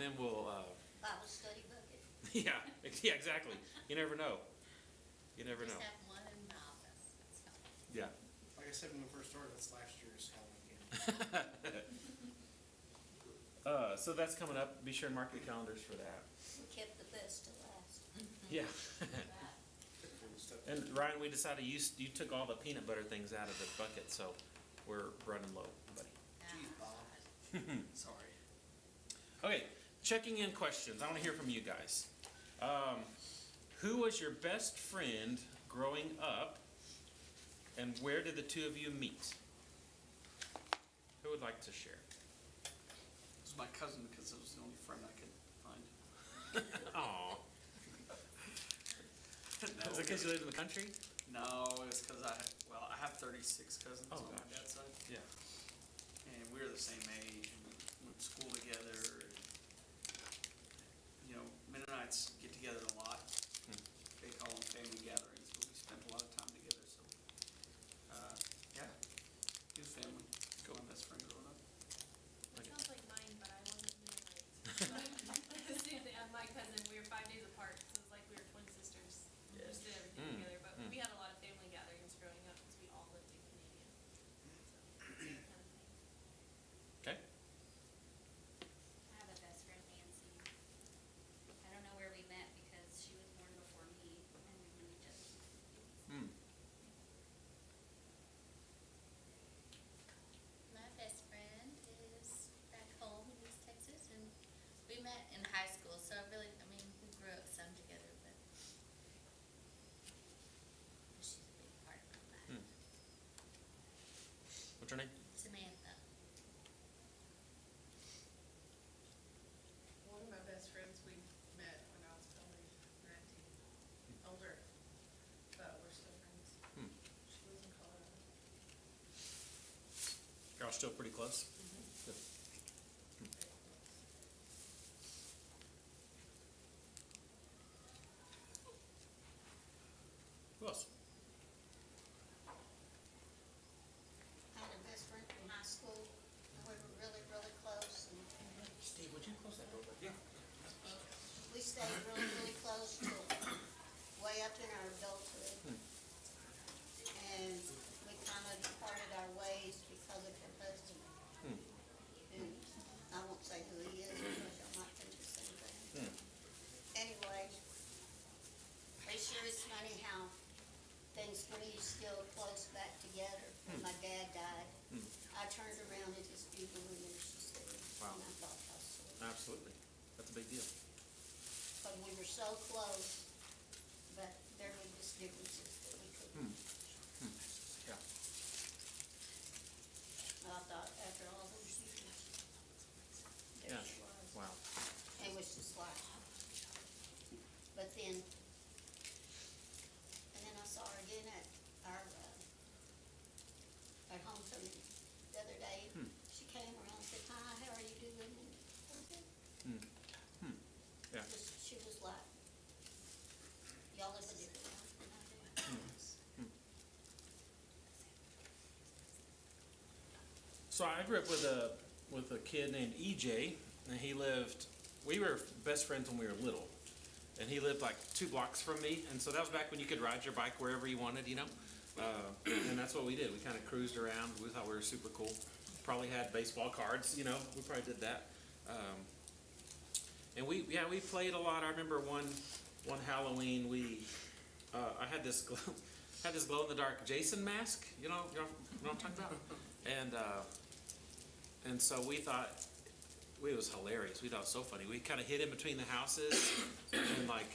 then we'll, Bible study bucket. yeah, yeah, exactly. You never know. You never know. Just have one in the office. That's fine. Yeah. Like I said when we first started, that's last year's Halloween candy. So that's coming up. Be sure and mark your calendars for that. We kept the best to last. Yeah. Stuff. And Ryan, we decided you took all the peanut butter things out of the bucket, so we're running low, buddy. Jeez, Bob. Sorry. Okay, checking in questions. I want to hear from you guys. Who was your best friend growing up, and where did the two of you meet? Who would like to share? It was my cousin because it was the only friend I could find. Aw. Is it because you lived in the country? No, it's because I have 36 cousins Oh, on my gosh. dad's side. Yeah. And we were the same age, and we went to school together. And, you know, Mennonites get together a lot. They call them family gatherings, but we spent a lot of time together. So, yeah, he was family. Go my best friend growing up. Sounds like mine, but I wasn't Mennonite. My cousin, we were 5 days apart, so it was like we were twin sisters. We just did everything together, but we had a lot of family gatherings growing up because we all lived in Canadian. So, same kind of thing. Okay. I have a best friend, Nancy. I don't know where we met because she was born before me, and we knew each other. My best friend is back home in East Texas, and we met in high school, so we grew up some together, but she's a big part of my life. What's her name? Samantha. One of my best friends we met when I was probably 19, older, but we're still friends. She lives in Colorado. Y'all still pretty close? Good. Who else? I had a best friend from high school, and we were really, really close, and Steve, would you close that door? Yeah. we stayed really, really close till way up in our adulthood. And we kind of departed our ways because of her husband. And I won't say who he is because y'all might think the same thing. Anyway, it sure is funny how things, when you still close back together, when my dad died, I turned around and just viewed the women she said. Wow. And I thought, how sweet. Absolutely. That's a big deal. But we were so close, but there were just differences that we couldn't. Yeah. I thought after all those years, there Yeah. she was. Wow. It was just like, but then, and then I saw her again at our homecoming the other day. She came around and said, "Hi, how are you doing?" And I was good. Yeah. She was like, y'all live a different life than I do. So I grew up with a kid named EJ, and we were best friends when we were little. And he lived like 2 blocks from me, and so that was back when you could ride your bike wherever you wanted, you know? And that's what we did. We kind of cruised around. We thought we were super cool. Probably had baseball cards, you know? We probably did that. And we played a lot. I remember one Halloween, I had this glow in the dark Jason mask, you know what I'm talking about? And so we thought it was hilarious. We thought it was so funny. We kind of hid in between the houses, and like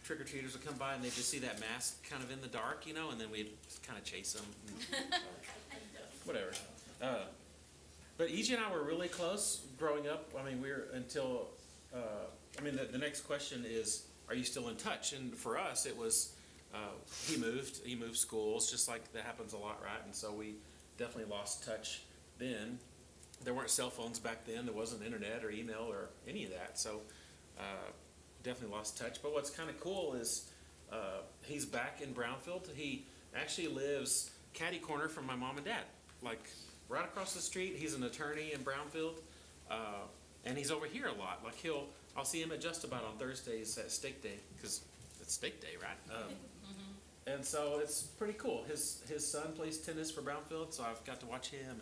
trick-or-treaters would come by and they'd just see that mask kind of in the dark, you know, and then we'd just kind of chase them. Whatever. But EJ and I were really close growing up. I mean, the next question is, are you still in touch? And for us, it was, he moved schools, just like that happens a lot, right? And so we definitely lost touch then. There weren't cell phones back then. There wasn't internet or email or any of that. So definitely lost touch. But what's kind of cool is he's back in Brownfield. He actually lives catty corner from my mom and dad, like right across the street. He's an attorney in Brownfield. and he's over here a lot. Like I'll see him at Just About on Thursdays at Steak Day, because it's Steak Day, right? And so it's pretty cool. His son plays tennis for Brownfield, so I've got to watch him, and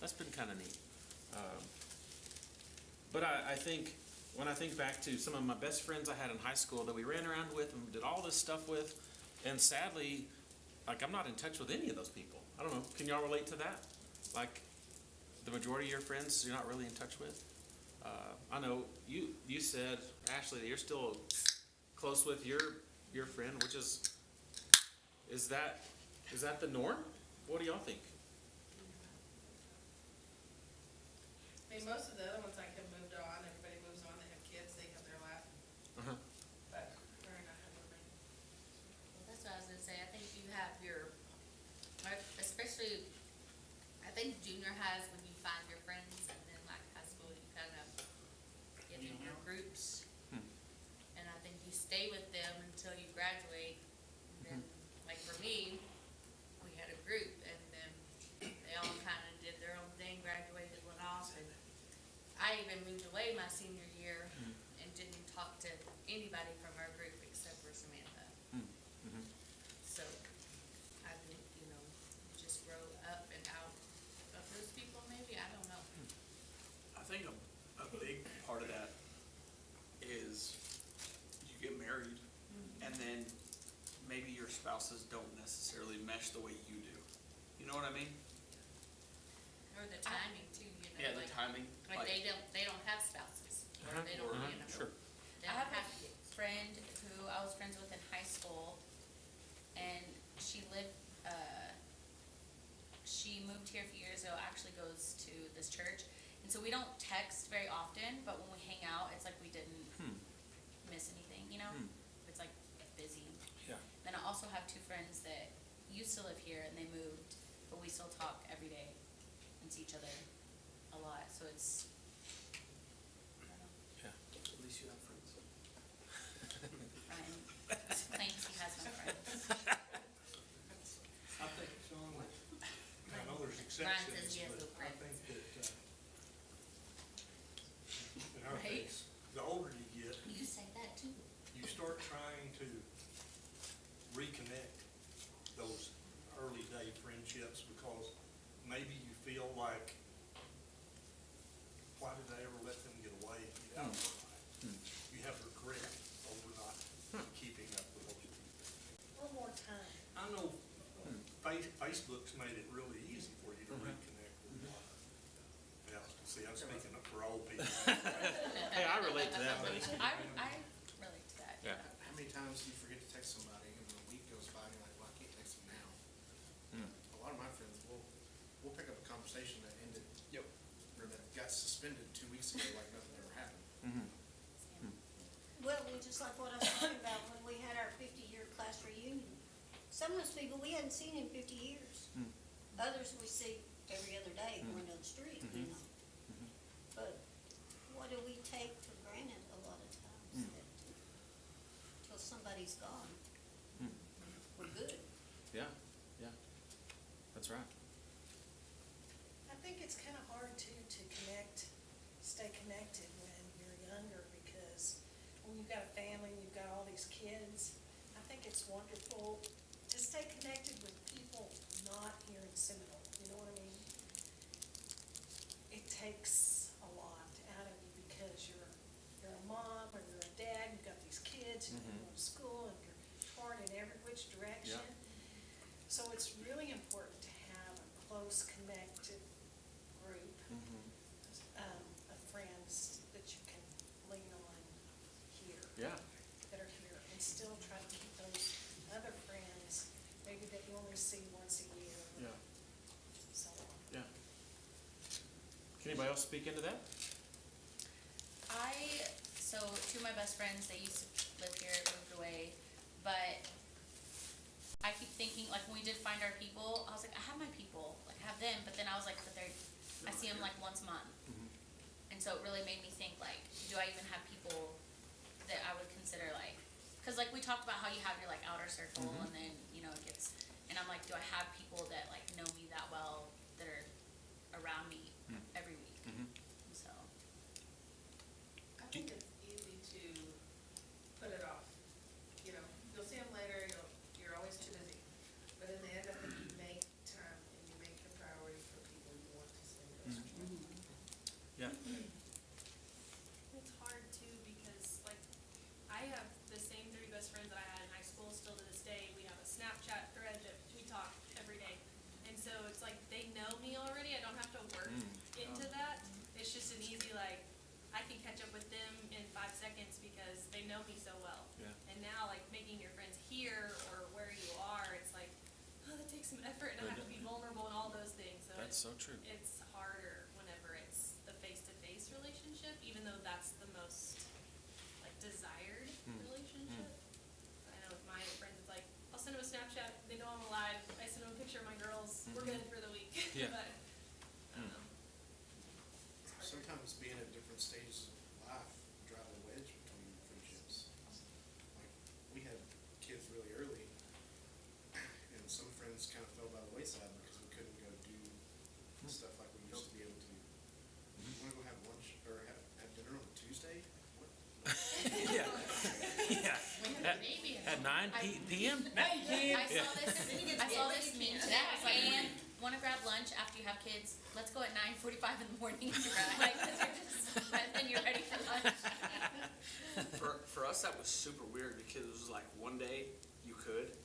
that's been kind of neat. But I think, when I think back to some of my best friends I had in high school that we ran around with and did all this stuff with, and sadly, like, I'm not in touch with any of those people. I don't know, can y'all relate to that? Like, the majority of your friends you're not really in touch with? I know you said, Ashley, that you're still close with your friend, which is that the norm? What do y'all think? I mean, most of the other ones like have moved on, everybody moves on, they have kids, they have their life, Uh-huh. but her and I have remained. That's what I was gonna say, I think you have your, especially, I think junior high is when you find your friends, and then like high school, you kind of get in your groups. And I think you stay with them until you graduate, and then, like for me, we had a group, and then they all kind of did their own thing, graduated, went off, and I even moved away my senior year and didn't talk to anybody from our group except for Samantha. So, I think, you just grow up and out of those people, maybe, I don't know. I think a big part of that is you get married, and then maybe your spouses don't necessarily mesh the way you do. You know what I mean? Or the timing too, Yeah, the like, timing. like they don't have spouses, or they don't, Sure. They I don't have have a kids. friend who I was friends with in high school, and she moved here a few years ago, actually goes to this church, and so we don't text very often, but when we hang out, it's like we didn't miss anything, It's like busy. Yeah. Then I also have two friends that used to live here, and they moved, but we still talk every day and see each other a lot, so it's, I don't know, Yeah. At least you have friends. Ryan claims he has no friends. I think, Sean, I know there's Ryan says exceptions, he has but no I friends. think that, in our Right? case, the older you get, You say that too. you start trying to reconnect those early day friendships, because maybe you feel like, why did I ever let them get away and get out of my life? You have regret over not keeping up with those people. One more time. I know Facebook's made it really easy for you to reconnect with a lot of, yeah, see, I'm speaking up for old people. Hey, I relate to that, buddy. I relate to that. Yeah. How many times do you forget to text somebody and then a week goes by and you're like, well, I can't text them now? A lot of my friends, we'll pick up a conversation that ended, or that got suspended 2 weeks ago like nothing ever happened. Well, just like what I was talking about when we had our 50-year class reunion. Some of those people we hadn't seen in 50 years. Others we see every other day going down the street, But what do we take for granted a lot of times? That till somebody's gone, we're good. Yeah. That's right. I think it's kind of hard too to stay connected when you're younger, because when you've got a family, and you've got all these kids, I think it's wonderful to stay connected with people not here in Seminole, you know what I mean? It takes a lot out of you, because you're a mom or you're a dad, you've got these kids, you go to school, and you're torn in every which direction. So it's really important to have a close, connected group of friends that you can lean on here. Yeah. That are here, and still try to keep those other friends, maybe that you only see once a year. Yeah. So on. Yeah. Can anybody else speak into that? So two of my best friends, they used to live here, moved away, but I keep thinking, like, when we did find our people, I was like, I have my people, like, I have them, but then I was like, but I see them like once a month. And so it really made me think, like, do I even have people that I would consider, like, cause like we talked about how you have your like outer circle, and then, it gets, and I'm like, do I have people that like know me that well, that are around me every week? So, just an easy, like, I can catch up with them in 5 seconds because they know me so well. Yeah. And now, like, making your friends here or where you are, it's like, oh, that takes some effort and I have to be vulnerable and all those things. So That's so true. it's harder whenever it's the face-to-face relationship, even though that's the most, like, desired relationship. I know with my friends, it's like, I'll send them a Snapchat, they know I'm alive, I send them a picture of my girls, we're good for the week. Yeah. But, I don't know. Sometimes being at different stages of life drive a wedge between friendships. Like, we had kids really early, and some friends kind of fell by the wayside because we couldn't go do stuff like we used to be able to. You wanna go have lunch or have dinner on a Tuesday? What? Yeah. Yeah. At, Maybe. at 9 p.m.? I saw this meme today. I was like, and wanna grab lunch after you have kids? Let's go at 9:45 in the morning. Like, 'cause you're just, and then you're ready for lunch. For us, that was super weird because it was like one day you could,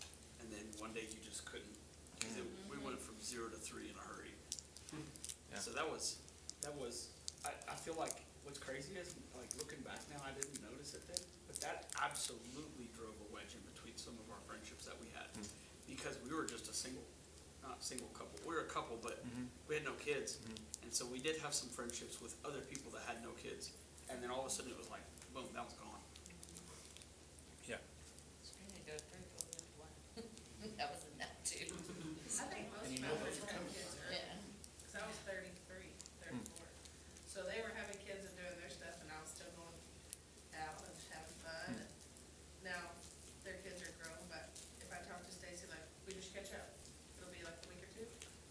and then one day you just couldn't. 'Cause we went from 0 to 3 in a hurry. Yeah. So that was, I feel like what's crazy is, like, looking back now, I didn't notice it then, but that absolutely drove a wedge in between some of our friendships that we had. Because we were just not single couple, we were a couple, but we had no kids. And so we did have some friendships with other people that had no kids. And then all of a sudden it was like, boom, that was gone. Yeah. That was enough too. I think most And you of know my those friends are had coming. kids early, Yeah. because I was 33, 34. So they were having kids and doing their stuff, and I was still going out and having fun. And now, their kids are grown, but if I talk to Stacy, like, we just catch up, it'll be like a week or two,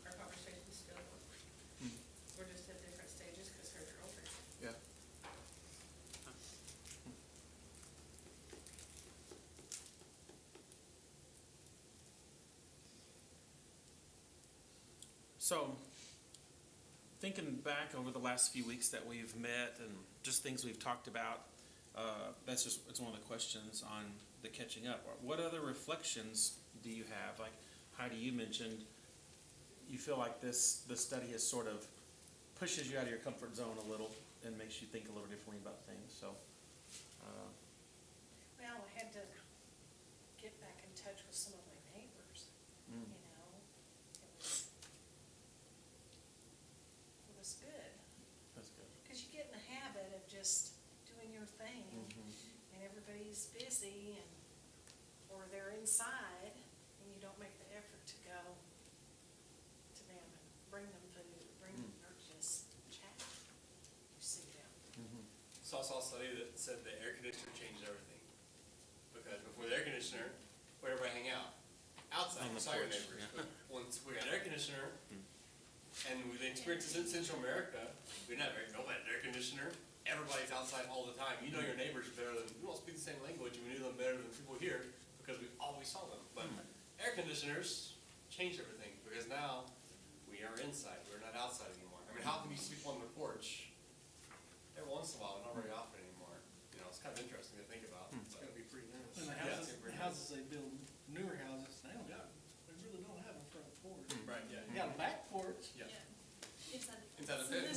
our conversation's still going. We're just at different stages, because hers are older. Yeah. So, thinking back over the last few weeks that we've met and just things we've talked about, it's one of the questions on the catching up. What other reflections do you have? Like Heidi, you mentioned, you feel like the study has sort of pushes you out of your comfort zone a little and makes you think a little differently about things, so. Well, I had to get back in touch with some of my neighbors, you know. It was good, That's good. because you get in the habit of just doing your thing, and everybody's busy, or they're inside, and you don't make the effort to go to them and bring them food, or just chat. You sit down. So I saw a study that said the air conditioner changed everything. Because before the air conditioner, where everybody hang out? Outside, On the beside your porch, neighbors. yeah. But once we got air conditioner, and we experienced this in Central America, we didn't have nobody had an air conditioner. Everybody's outside all the time. You know your neighbors better than, we all speak the same language, and we knew them better than people here because we always saw them. But air conditioners changed everything because now we are inside. We're not outside anymore. I mean, how can you sleep on the porch every once in a while, not very often anymore? You know, it's kind of interesting to think about. It's gotta be pretty nice. And the Yeah. houses they build, newer houses, they really don't have a front porch. Right, yeah. They got a back porch. Yeah. Inside. Inside the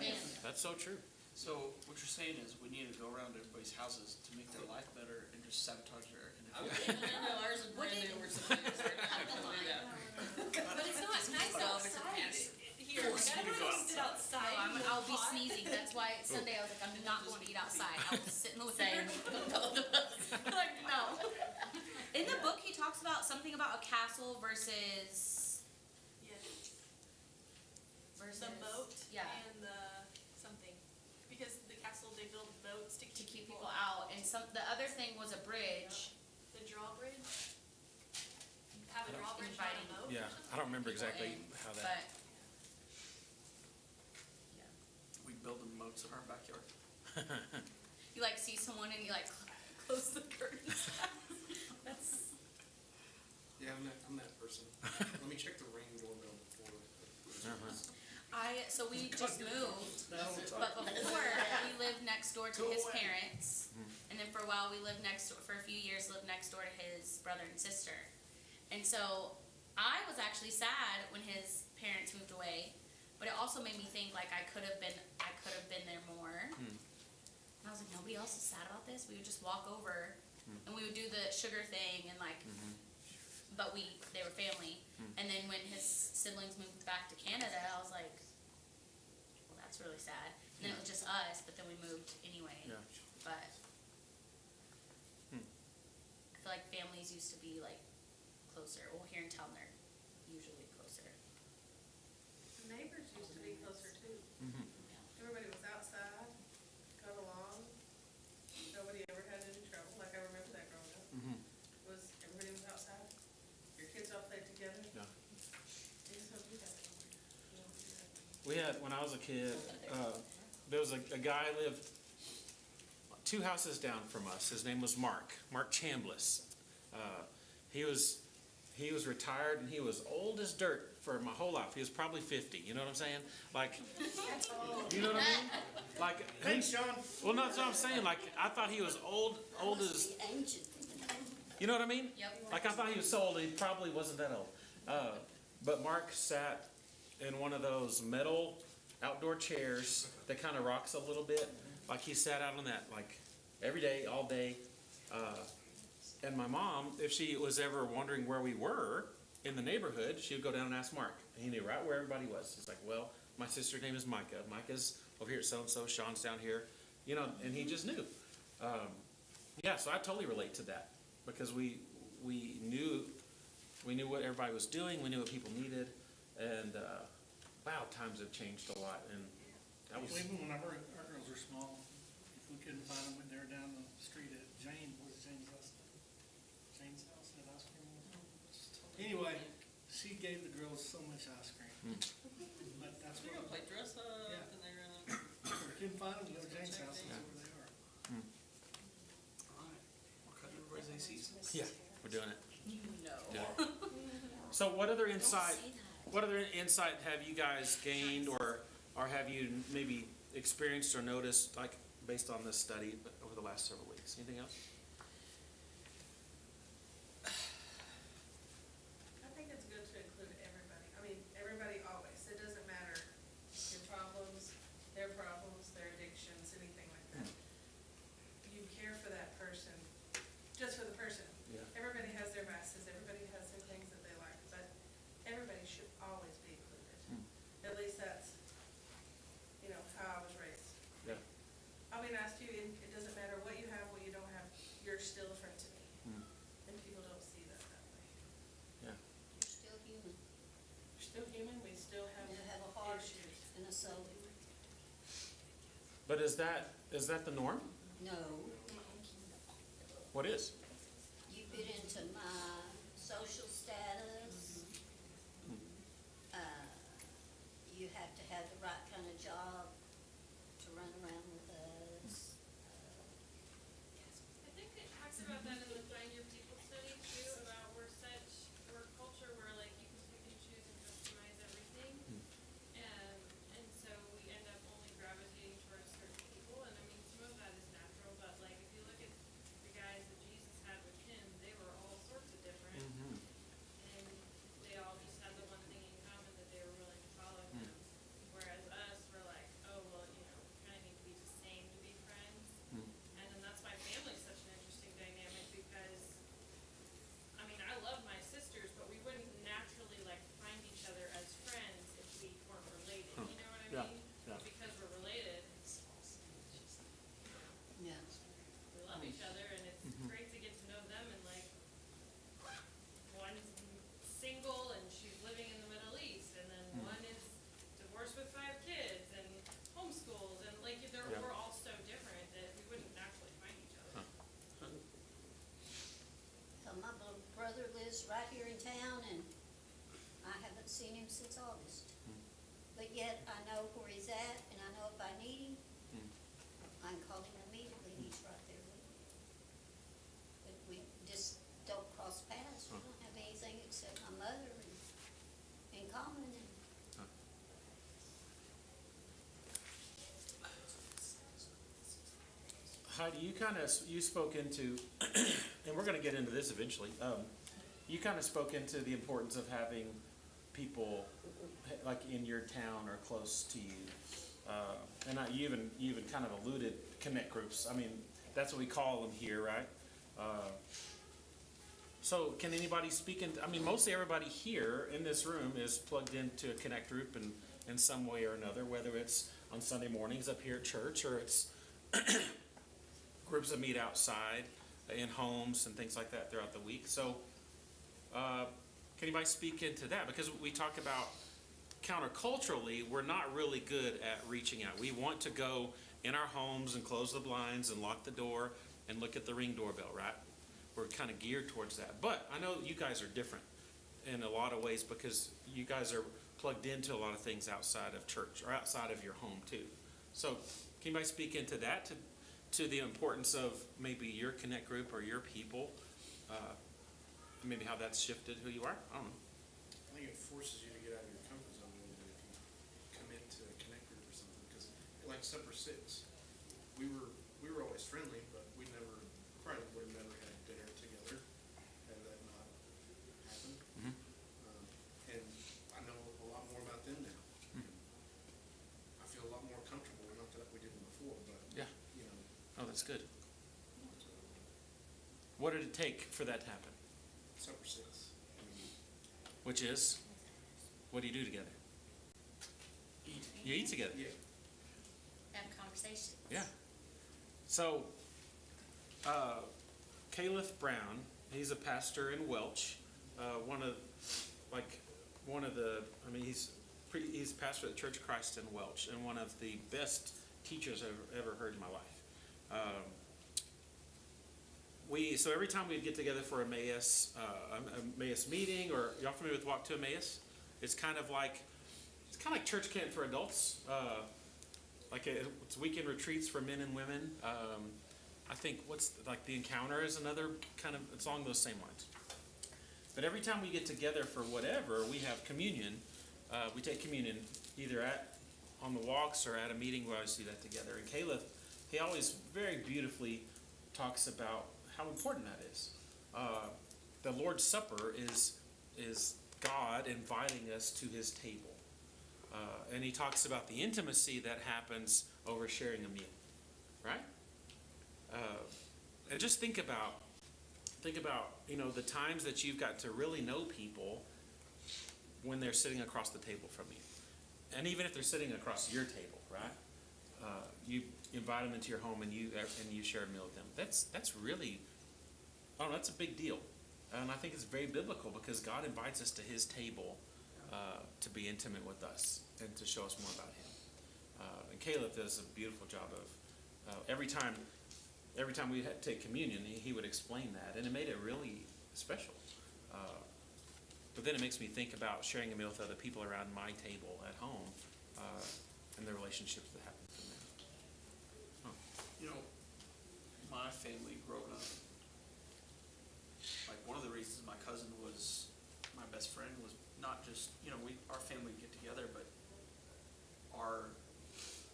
fence. That's so true. So what you're saying is we need to go around to everybody's houses to make their life better and just sabotage their air I'm conditioning. No, ours is brand new, we're supposed to But it's not nice though, if it's a pass. Here, like, I don't want to sit outside. I'll be sneezing, that's why Sunday I was like, I'm not going to eat outside, I will sit in the living Same. room. Like, no. In the book, he talks about something about a castle versus The boat Yeah. and the something. Because the castle, they build boats to To keep people out, and the other thing was a bridge. The drawbridge? Have a drawbridge, not Inviting. a boat? Yeah, I don't remember exactly how But, that. yeah. We build them moats in our backyard. You like see someone and you like close the curtains. That's, Yeah, I'm that person. Let me check the ring doorbell before. so we just moved, but before, we lived next door to his parents. And then for a while, we lived next door, for a few years, lived next door to his brother and sister. And so I was actually sad when his parents moved away, but it also made me think like I could have been there more. Hmm. And I was like, nobody else is sad about this. We would just walk over, and we would do the sugar thing, and like, but they were family. And then when his siblings moved back to Canada, I was like, well, that's really sad. And then it was just us, but then we moved anyway. Yeah. But Hmm. I feel like families used to be like closer. Well, here in town they're usually closer. Neighbors used to be closer too. Mhm. Everybody was outside, got along. Nobody ever had any trouble, like I remember that growing up. Mhm. Everybody was outside. Your kids all played together. Yeah. You just don't do that anymore. You don't do that. We had, when I was a kid, there was a guy lived 2 houses down from us. His name was Mark Chambliss. He was retired and he was old as dirt for my whole life. He was probably 50. You know what I'm saying? Like, you know what I mean? Like, Thanks, Sean. well, no, that's what I'm saying. Like, I thought he was old as, Ancient. you know what I mean? Yep. Like, I thought he was so old, he probably wasn't that old. But Mark sat in one of those metal outdoor chairs that kind of rocks a little bit. Like, he sat out on that, like, every day, all day. And my mom, if she was ever wondering where we were in the neighborhood, she would go down and ask Mark. And he knew right where everybody was. He's like, well, my sister's name is Micah. Micah's over here at so-and-so. Sean's down here. You know, and he just knew. Yeah, so I totally relate to that. Because we knew what everybody was doing. We knew what people needed. And, wow, times have changed a lot. And that was... Even whenever our girls were small, if we couldn't find them, they were down the street at Jane's house. Jane's house had ice cream. Anyway, she gave the girls so much ice cream. But that's They're what, gonna play dress up, Yeah. and they're gonna. if we couldn't find them, go to Jane's house and see where they are. Alright, we're cutting everybody's ACs. Yeah, we're doing it. No. Yeah. So what other insight, Don't say that. what other insight have you guys gained or have you maybe experienced or noticed, like, based on this study over the last several weeks? Anything else? I think it's good to include everybody. I mean, everybody always. It doesn't matter your problems, their addictions, anything like that. You care for that person, just for the person. Yeah. Everybody has their vices, everybody has their things that they like, but everybody should always be included. At least that's, how I was raised. Yeah. I'll be nice to you, it doesn't matter what you have, what you don't have, you're still a friend to me. And people don't see that way. Yeah. You're still human. We're still human, we still have You have a heart issues. and a soul. But is that the norm? No, What is? you fit into my social status. You have to have the right kind of job to run around with us. I think it talks about that in the Find Your People study too, about we're culture where like you can pick and choose and customize everything. And so we end up only gravitating towards certain people, and I mean, some of that is natural, but like if you look at the guys that Jesus had with him, they were all sorts of different. And they all just had the one thing in common, that they were willing to follow him. Whereas us, we're like, oh, well, we kind of need to be the same to be friends. And then that's why family's such an interesting dynamic, because, I mean, I love my sisters, but we wouldn't naturally like find each other as friends if we weren't related, you know what I Yeah, mean? yeah. But because we're related, Yeah. we love each other, and it's great to get to know them, and like, one's single and she's living in the Middle East, and then one is divorced with 5 kids and homeschools, and like, Yeah. we're all so different that we wouldn't naturally find each other. My little brother lives right here in town, and I haven't seen him since August. But yet, I know where he's at, and I know if I need him, I can call him immediately, he's right there with me. But we just don't cross paths, we don't have anything except my mother in common, and Heidi, you spoke into, and we're gonna get into this eventually, you kind of spoke into the importance of having people like in your town or close to you. And you even kind of alluded connect groups. I mean, that's what we call them here, right? So can anybody speak I mean, mostly everybody here in this room is plugged into a connect group in some way or another, whether it's on Sunday mornings up here at church or it's groups that meet outside in homes and things like that throughout the week. So can anybody speak into that? Because we talk about counterculturally, we're not really good at reaching out. We want to go in our homes and close the blinds and lock the door and look at the Ring doorbell, right? We're kind of geared towards that. But I know you guys are different in a lot of ways because you guys are plugged into a lot of things outside of church or outside of your home too. So can anybody speak into that, to the importance of maybe your connect group or your people, maybe how that's shifted who you are? I don't know. I think it forces you to get out of your comfort zone a little bit if you commit to a connect group or something, because like Supper Six, we were always friendly, but we probably would have never had dinner together had that not happened. Mhm. And I know a lot more about them now. I feel a lot more comfortable, not that we didn't before, but, Yeah. you know. Oh, that's good. so, What did it take for that to happen? Supper Six. Which is, what do you do together? You eat together. Yeah. Have conversations. Yeah. So, Caliph Brown, he's a pastor in Welch. He's pastor at the Church of Christ in Welch, and one of the best teachers I've ever heard in my life. So every time we'd get together for Emmaus meeting, or y'all familiar with Walk to Emmaus? It's kind of like church camp for adults. It's weekend retreats for men and women. I think the Encounter is another kind of, it's along those same lines. But every time we get together for whatever, we have communion. We take communion either on the walks or at a meeting. We always do that together. And Caleb, he always very beautifully talks about how important that is. The Lord's Supper is God inviting us to his table. And he talks about the intimacy that happens over sharing a meal, right? And just think about, the times that you've got to really know people when they're sitting across the table from you. And even if they're sitting across your table, right? You invite them into your home and you share a meal with them. That's really, that's a big deal. And I think it's very biblical because God invites us to his table to be intimate with us and to show us more about him. And Caleb does a beautiful job of every time we take communion, he would explain that, and it made it really special. But then it makes me think about sharing a meal with other people around my table at home and the relationships that happen from there. You know, my family growing up, like one of the reasons my cousin was my best friend was not just, our family get together, but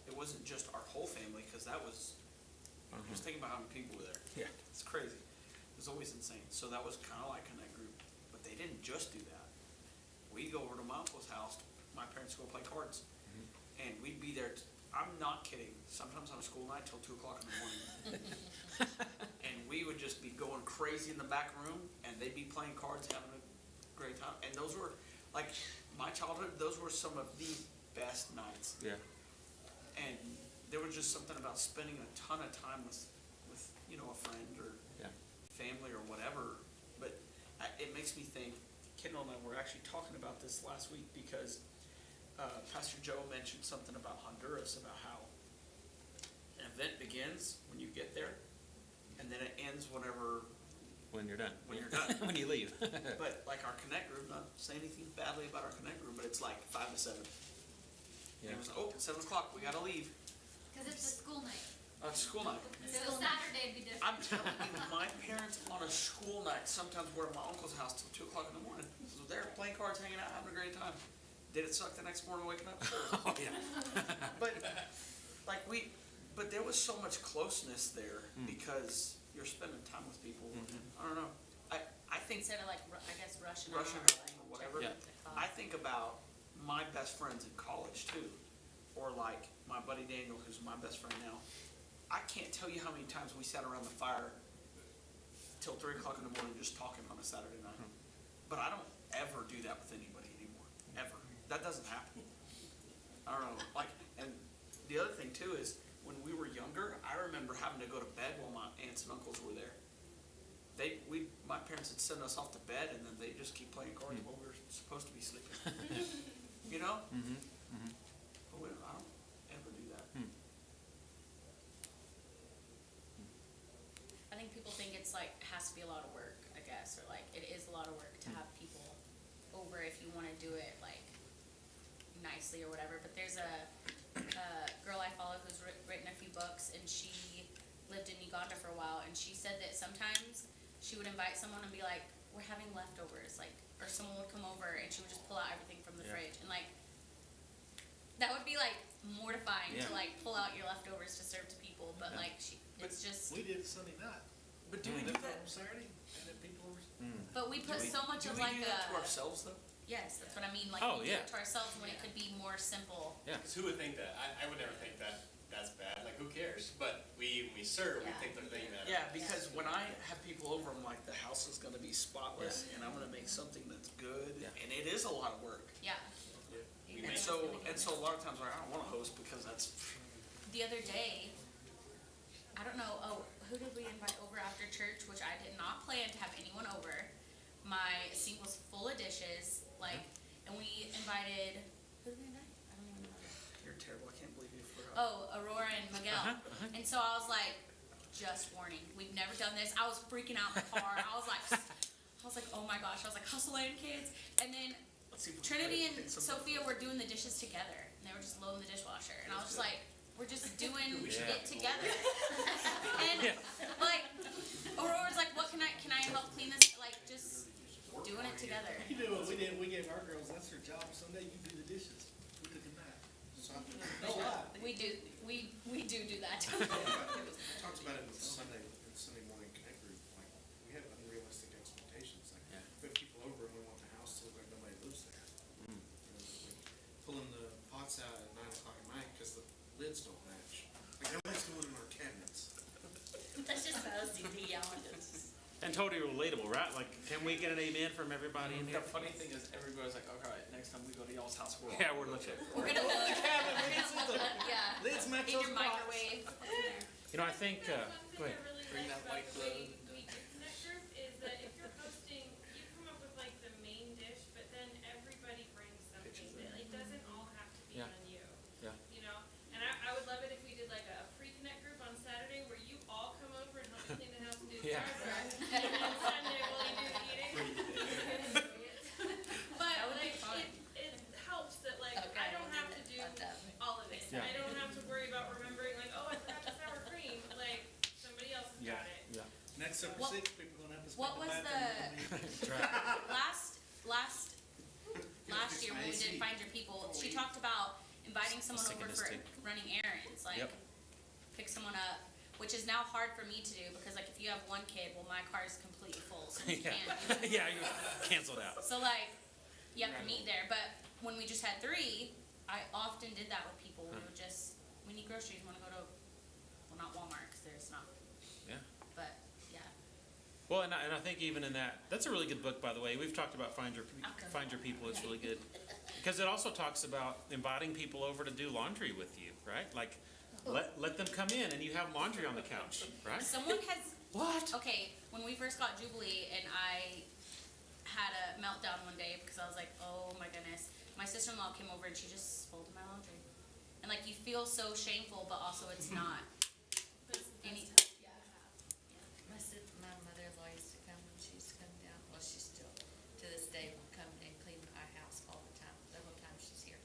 it wasn't just our whole family, because that was, just thinking about how many people were there. Yeah. It's crazy. It was always insane. So that was kind of like Connect Group, but they didn't just do that. We'd go over to my uncle's house, my parents would go play cards, and we'd be there, I'm not kidding, sometimes on a school night till 2 o'clock in the morning. And we would just be going crazy in the back room, and they'd be playing cards, having a great time. And those were, like, my childhood, those were some of the best nights. Yeah. And there was just something about spending a ton of time with a friend or family or whatever. But it makes me think, Kendall and I were actually talking about this last week because Pastor Joe mentioned something about Honduras, about how an event begins when you get there, and then it ends when When you're done. when you leave. But like our Connect Group, not saying anything badly about our Connect Group, but it's like 5 to 7. Yeah. And it was, it's 7 o'clock, we gotta leave. Cause it's a school night. It's school night. So Saturday'd be different. I'm telling you, my parents on a school night sometimes were at my uncle's house till 2 o'clock in the morning. So they're playing cards, hanging out, having a great time. Did it suck the next morning waking up? Oh, yeah. But but there was so much closeness there because you're spending time with people. And I don't know. I think Instead of like, I guess Russian. Russian or like or whatever. Yeah. I think about my best friends in college too, or like my buddy Daniel, who's my best friend now. I can't tell you how many times we sat around the fire till 3 o'clock in the morning just talking on a Saturday night. But I don't ever do that with anybody anymore, ever. That doesn't happen. I don't know, like, and the other thing too is when we were younger, I remember having to go to bed while my aunts and uncles were there. My parents would send us off to bed and then they'd just keep playing cards while we were supposed to be sleeping. You know? But I don't ever do that. I think people think it's like, has to be a lot of work, I guess, or like, it is a lot of work to have people over if you wanna do it like nicely or whatever, but there's a girl I follow who's written a few books, and she lived in Uganda for a while, and she said that sometimes she would invite someone and be like, we're having leftovers, like, or someone would come over and she would just pull out everything from the fridge, and like, that would be like mortifying to like pull out your leftovers to serve to people, but like, it's just, We did it Sunday night. But do we do Left that? on Saturday, and then people were, but we put so much Do of we like do that to ourselves though? yes, that's what I mean, like, Oh, we do yeah. it to ourselves when it could be more simple. Because who would think that? I would never think that that's bad. Like, who cares? But we serve, we Yeah. think they're thinking that. Yeah, because when I have people over, I'm like, the house is gonna be spotless, and I'm gonna make something that's good, Yeah. and it is a lot of work. Yeah. We And make so a lot of times I don't wanna host because that's, The other day, I don't know, who did we invite over after church, which I did not plan to have anyone over. My sink was full of dishes, like, and we invited, who did we invite? I don't even remember. you're terrible, I can't believe you forgot. Oh, Aurora and Miguel. And so I was like, just warning, we've never done this. I was freaking out in the car. I was like, oh my gosh. I was like, hustle in, kids. And then Let's see if we can Trinity and pick some- Sophia were doing the dishes together, and they were just loading the dishwasher. And I was just like, we're just doing it together. And like, Aurora's like, what can I help clean this? Like, just doing it together. you do what we did, we gave our girls, that's their job, Sunday you do the dishes. We took them back. So I No lie. We do that. talked about it in Sunday morning connect group, like, we have unrealistic expectations, like, Yeah. we have people over and we want the house to look like nobody lives there. You know, like, pulling the pots out at 9 o'clock at night because the lids don't match, like, nobody's going in our cabinets. That's just OCD, y'all. And totally relatable, right? Like, can we get an amen from everybody in The here? funny thing is, everybody's like, okay, next time we go to y'all's house, we're all. Yeah, we're looking. We're gonna look, yeah, Let's match in those your pots. microwave. You know, I think, go ahead. Really Bring like that about white the way glove. we do Connect Group is that if you're hosting, you come up with like the main dish, but then everybody brings something. That it doesn't all have to be Yeah. on you. Yeah. You know, and I would love it if we did like a pre-Connect group on Saturday where you all come over and help me clean the house and do the Yeah. yard work. And then Sunday we'll do the eating. But like, it helps that like, Okay, I don't we'll have do to it. do Love that. all of it. Yeah. I don't have to worry about remembering like, oh, I forgot the sour cream, like, somebody else has got it. Yeah. Next Supper What- 6, people are gonna have to what spend the was bathroom. That's right. Last year when we did Find Your People, she talked about inviting someone over for Synchronistic. running errands, like Yep. pick someone up, which is now hard for me to do because like if you have one kid, well my car is completely full, so you Yeah. can't. Yeah, you're canceled out. So like, you have to meet there, but when we just had 3, I often did that with people. We need groceries, wanna go to, well, not Walmart, cause there's not, Yeah. but, yeah. Well, and I think even in that, that's a really good book, by the way. We've talked about Find Your People. It's really good. Because it also talks about inviting people over to do laundry with you, right? Like, let them come in and you have laundry on the couch, right? Someone has, What? okay, when we first got Jubilee and I had a meltdown one day because I was like, oh my goodness. My sister-in-law came over and she just folded my laundry. And like, you feel so shameful, but also it's not. Any, yeah. My mother-in-law used to come when she used to come down, well, she still, to this day, will come and clean our house all the time, the whole time she's here,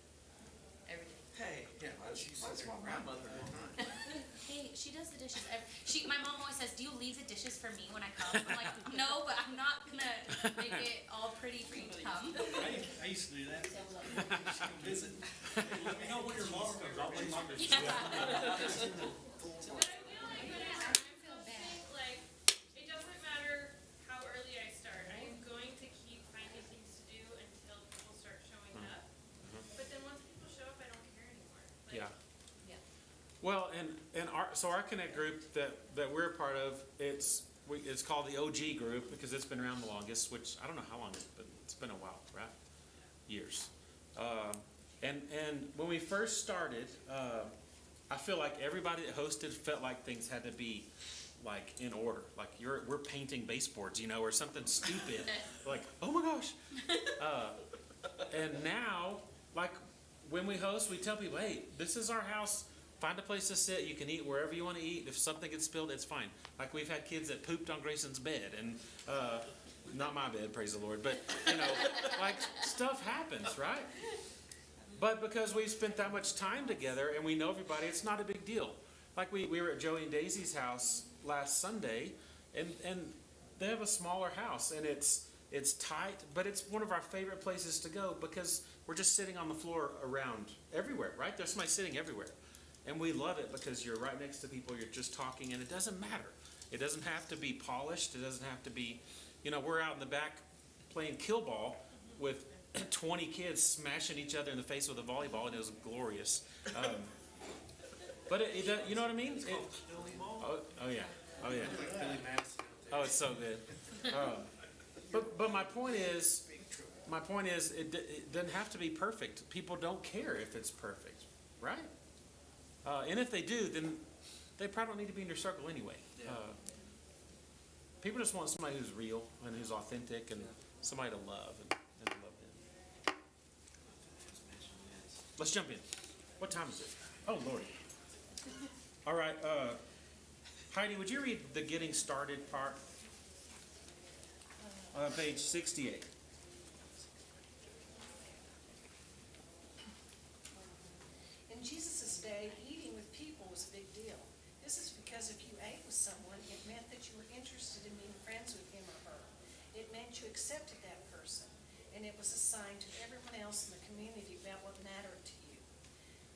every day. Hey, Yeah, she's that's their my grandmother. Hey, she does the dishes. My mom always says, "Do you leave the dishes for me when I come?" I'm like, "No, but I'm not gonna make it all pretty for you to come." I used to do that. Visit. Hey, let me know when your mom comes, I'll bring my dishes. But I feel like when I'm hosting, like, it doesn't matter how early I start. I our Connect group that we're a part of, it's called the OG group because it's been around the longest, which I don't know how long but it's been a while, right? Years. And when we first started, I feel like everybody that hosted felt like things had to be like in order. Like we're painting baseboards, or something stupid. Like, oh my gosh. And now, like when we host, we tell people, hey, this is our house. Find a place to sit. You can eat wherever you want to eat. If something gets spilled, it's fine. Like we've had kids that pooped on Grayson's bed, and not my bed, praise the Lord. But like stuff happens, right? But because we've spent that much time together and we know everybody, it's not a big deal. Like we were at Joey and Daisy's house last Sunday, and they have a smaller house, and it's tight, but it's one of our favorite places to go because we're just sitting on the floor around everywhere, right? There's somebody sitting everywhere. And we love it because you're right next to people, you're just talking, and it doesn't matter. It doesn't have to be polished. It doesn't have to be, we're out in the back playing kill ball with 20 kids smashing each other in the face with a volleyball, and it was glorious. But you know what I mean? Oh yeah. Oh, it's so good. But my point is, it doesn't have to be perfect. People don't care if it's perfect, right? And if they do, then they probably don't need to be in your circle anyway. People just want somebody who's real and who's authentic and somebody to love and love them. Let's jump in. What time is it? Oh, Lordy. All right. Heidi, would you read the getting started part? Page 68. In Jesus' day, eating with people was a big deal. This is because if you ate with someone, it meant that you were interested in being friends with him or her. It meant you accepted that person, and it was a sign to everyone else in the community about what mattered to you.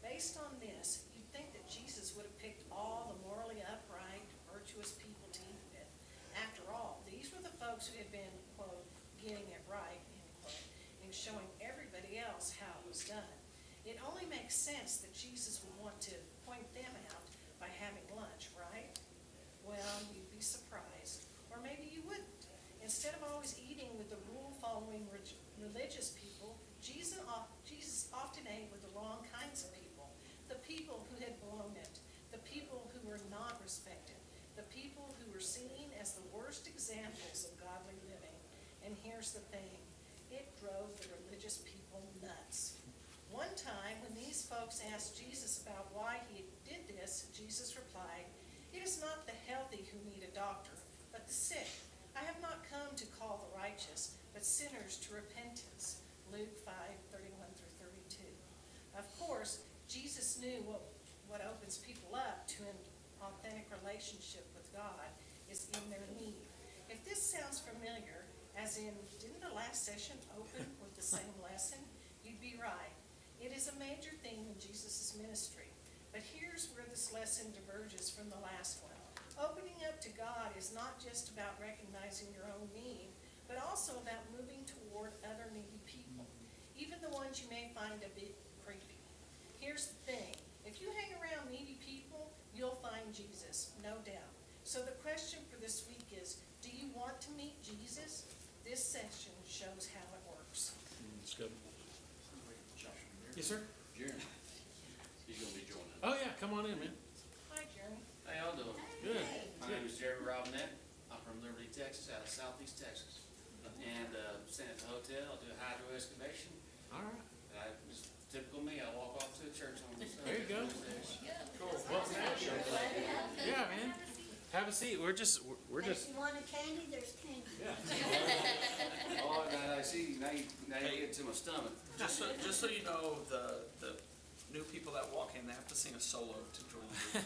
Based on this, you'd think that Jesus would have picked all the morally upright, virtuous people to eat with. After all, these were the folks who had been, quote, getting it right, end quote, and showing everybody else how it was done. It only makes sense that Jesus would want to point them out by having lunch, right? Well, you'd be surprised. Or maybe you wouldn't. Instead of always eating with the rule-following religious people, Jesus often ate with the wrong kinds of people. The people who had blown it. The people who were not respected. The people who were seen as the worst examples of godly living. And here's the thing. It drove the religious people nuts. One time, when these folks asked Jesus about why he did this, Jesus replied, "It is not the healthy who need a doctor, but the sick. I have not come to call the righteous, but sinners to repentance." Luke 5:31-32. Of course, Jesus knew what opens people up to an authentic relationship with God is in their need. If this sounds familiar, as in, didn't the last session open with the same lesson? You'd be right. It is a major theme in Jesus' ministry. But here's where this lesson diverges from the last one. Opening up to God is not just about recognizing your own need, but also about moving toward other needy people, even the ones you may find a bit creepy. Here's the thing. If you hang around needy people, you'll find Jesus, no doubt. So the question for this week is, do you want to meet Jesus? This session shows how it works. That's good. Yes, sir? Jeremy, he's gonna be joining us. Oh, yeah. Come on in, man. Hi, Jeremy. How y'all doing? Good. My name is Jeremy Robinette. I'm from Liberty, Texas, out of southeast Texas. And, staying at the hotel, I do hydro excavation. All right. Just typical me, I walk off to a church on Sunday. There you go. Cool. Well, yeah, man. Have a seat. We're just. If you want a candy, there's candy. Yeah. Oh, now I see, now you get to my stomach. Just so you know, the new people that walk in, they have to sing a solo to join you.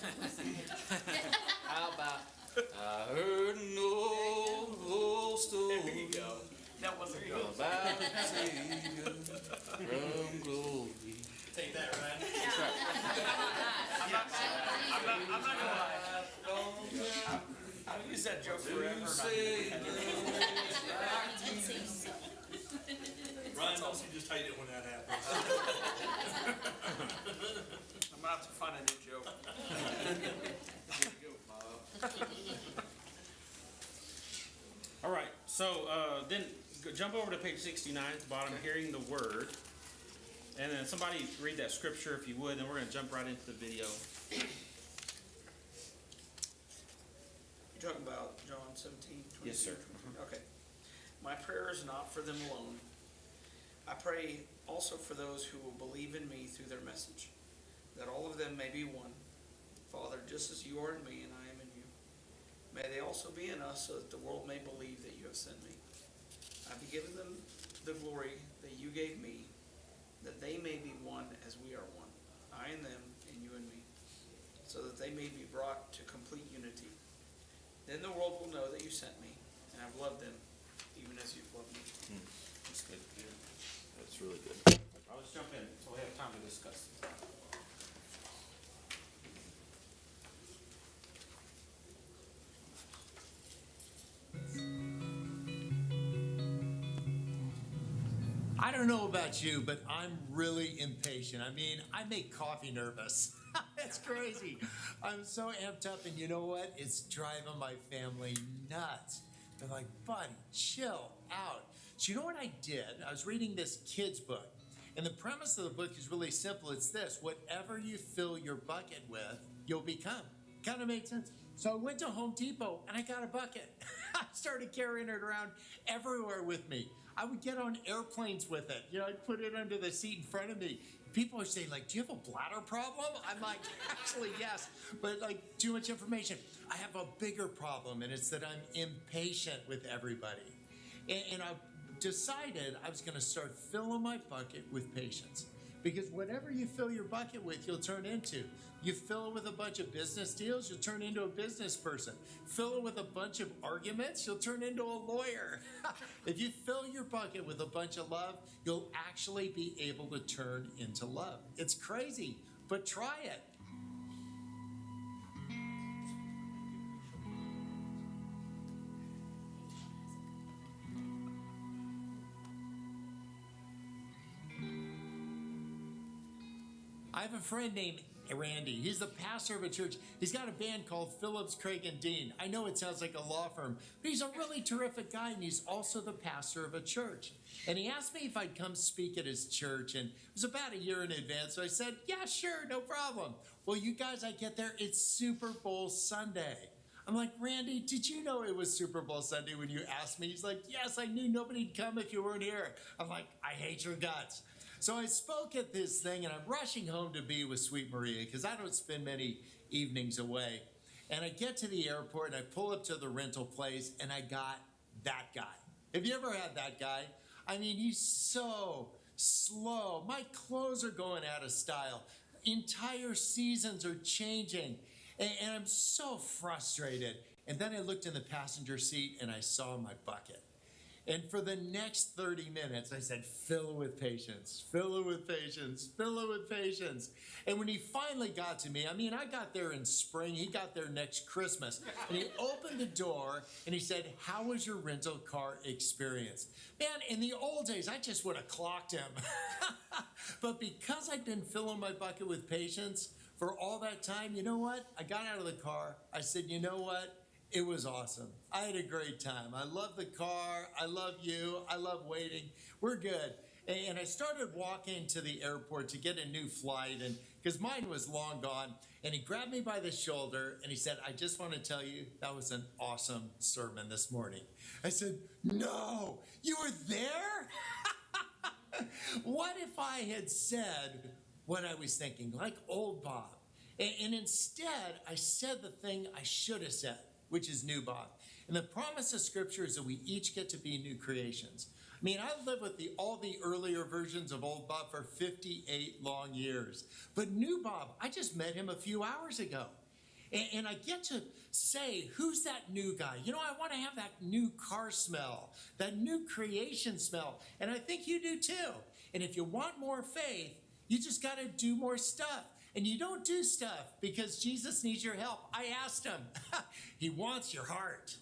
How about, I heard an old story. There you go. That wasn't good. About the Savior from glory. Take that, Ryan. I'm not gonna lie. I've used that joke forever. Ryan knows you just hate it when that happens. I'm gonna have to find a new joke. So then jump over to page 69 at the bottom, hearing the word. And then somebody read that scripture if you would, and we're going to jump right into the video. You're talking about John 17, 22? Yes, sir. Okay. My prayer is not for them alone. I pray also for those who will believe in me through their message, that all of them may be one. Father, just as you are in me and I am in you, may they also be in us, so that the world may believe that you have sent me. I have given them the glory that you gave me, that they may be one as we are one, I and them and you and me, so that they may be brought to complete unity. Then the world will know that you sent me, and I've loved them, even as you've loved me. That's good. That's really good. I'll just jump in so we have time to discuss. I don't know about you, but I'm really impatient. I mean, I make coffee nervous. It's crazy. I'm so amped up, and you know what? It's driving my family nuts. They're like, buddy, chill out. So you know what I did? I was reading this kid's book, and the premise of the book is really simple. It's this: whatever you fill your bucket with, you'll become. Kind of made sense. So I went to Home Depot, and I got a bucket. I started carrying it around everywhere with me. I would get on airplanes with it. You know, I'd put it under the seat in front of me. People are saying, like, do you have a bladder problem? I'm like, actually, yes, but like, too much information. I have a bigger problem, and it's that I'm impatient with everybody. And I decided I was going to start filling my bucket with patience. Because whatever you fill your bucket with, you'll turn into. You fill it with a bunch of business deals, you'll turn into a business person. Fill it with a bunch of arguments, you'll turn into a lawyer. If you fill your bucket with a bunch of love, you'll actually be able to turn into love. It's crazy, but try it. I have a friend named Randy. He's the pastor of a church. He's got a band called Phillips, Craig, and Dean. I know it sounds like a law firm, but he's a really terrific guy, and he's also the pastor of a church. And he asked me if I'd come speak at his church, and it was about a year in advance, so I said, yeah, sure, no problem. Well, you guys, I get there, it's Super Bowl Sunday. I'm like, Randy, did you know it was Super Bowl Sunday when you asked me? He's like, yes, I knew nobody'd come if you weren't here. I'm like, I hate your guts. So I spoke at this thing, and I'm rushing home to be with Sweet Maria because I don't spend many evenings away. And I get to the airport, and I pull up to the rental place, and I got that guy. Have you ever had that guy? I mean, he's so slow. My clothes are going out of style. Entire seasons are changing, and I'm so frustrated. And then I looked in the passenger seat, and I saw my bucket. And for the next 30 minutes, I said, fill it with patience, fill it with patience, fill it with patience. And when he finally got to me, I mean, I got there in spring, he got there next Christmas. And he opened the door and he said, how was your rental car experience? Man, in the old days, I just would have clocked him. But because I'd been filling my bucket with patience for all that time, you know what? I got out of the car. I said, you know what? It was awesome. I had a great time. I love the car. I love you. I love waiting. We're good. And I started walking to the airport to get a new flight, and because mine was long gone. And he grabbed me by the shoulder and he said, I just want to tell you that was an awesome sermon this morning. I said, no, you were there? What if I had said what I was thinking, like old Bob? And instead, I said the thing I should have said, which is new Bob. And the promise of Scripture is that we each get to be new creations. I mean, I've lived with all the earlier versions of old Bob for 58 long years. But new Bob, I just met him a few hours ago. And I get to say, who's that new guy? You know, I want to have that new car smell, that new creation smell. And I think you do too. And if you want more faith, you just got to do more stuff. And you don't do stuff because Jesus needs your help. I asked him. He wants your heart.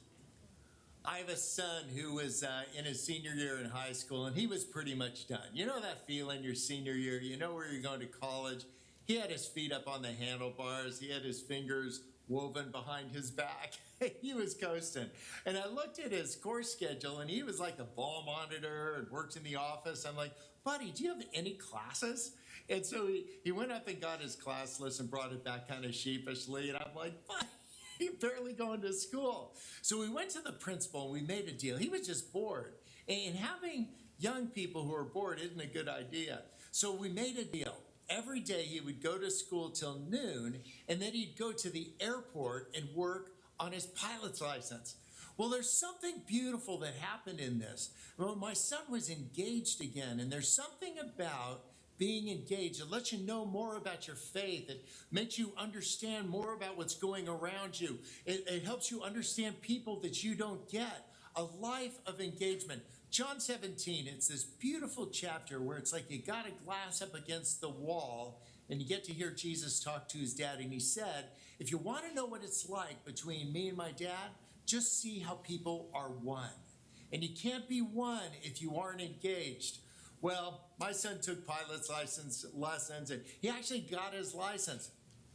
I have a son who was in his senior year in high school, and he was pretty much done. You know that feeling your senior year, you know where you're going to college. He had his feet up on the handlebars. He had his fingers woven behind his back. he was coasting. And I looked at his course schedule, and he was like a ball monitor and worked in the office. I'm like, buddy, do you have any classes? And so he went up and got his class list and brought it back kind of sheepishly. And I'm like, buddy, you're barely going to school. So we went to the principal and we made a deal. He was just bored. And having young people who are bored isn't a good idea. So we made a deal. Every day he would go to school till noon, and then he'd go to the airport and work on his pilot's license. Well, there's something beautiful that happened in this. Well, my son was engaged again, and there's something about being engaged. It lets you know more about your faith. It makes you understand more about what's going around you. It helps you understand people that you don't get. A life of engagement. John 17, it's this beautiful chapter where it's like you got a glass up against the wall and you get to hear Jesus talk to his dad. And he said, if you want to know what it's like between me and my dad, just see how people are one. And you can't be one if you aren't engaged. Well, my son took pilot's lessons, and he actually got his license.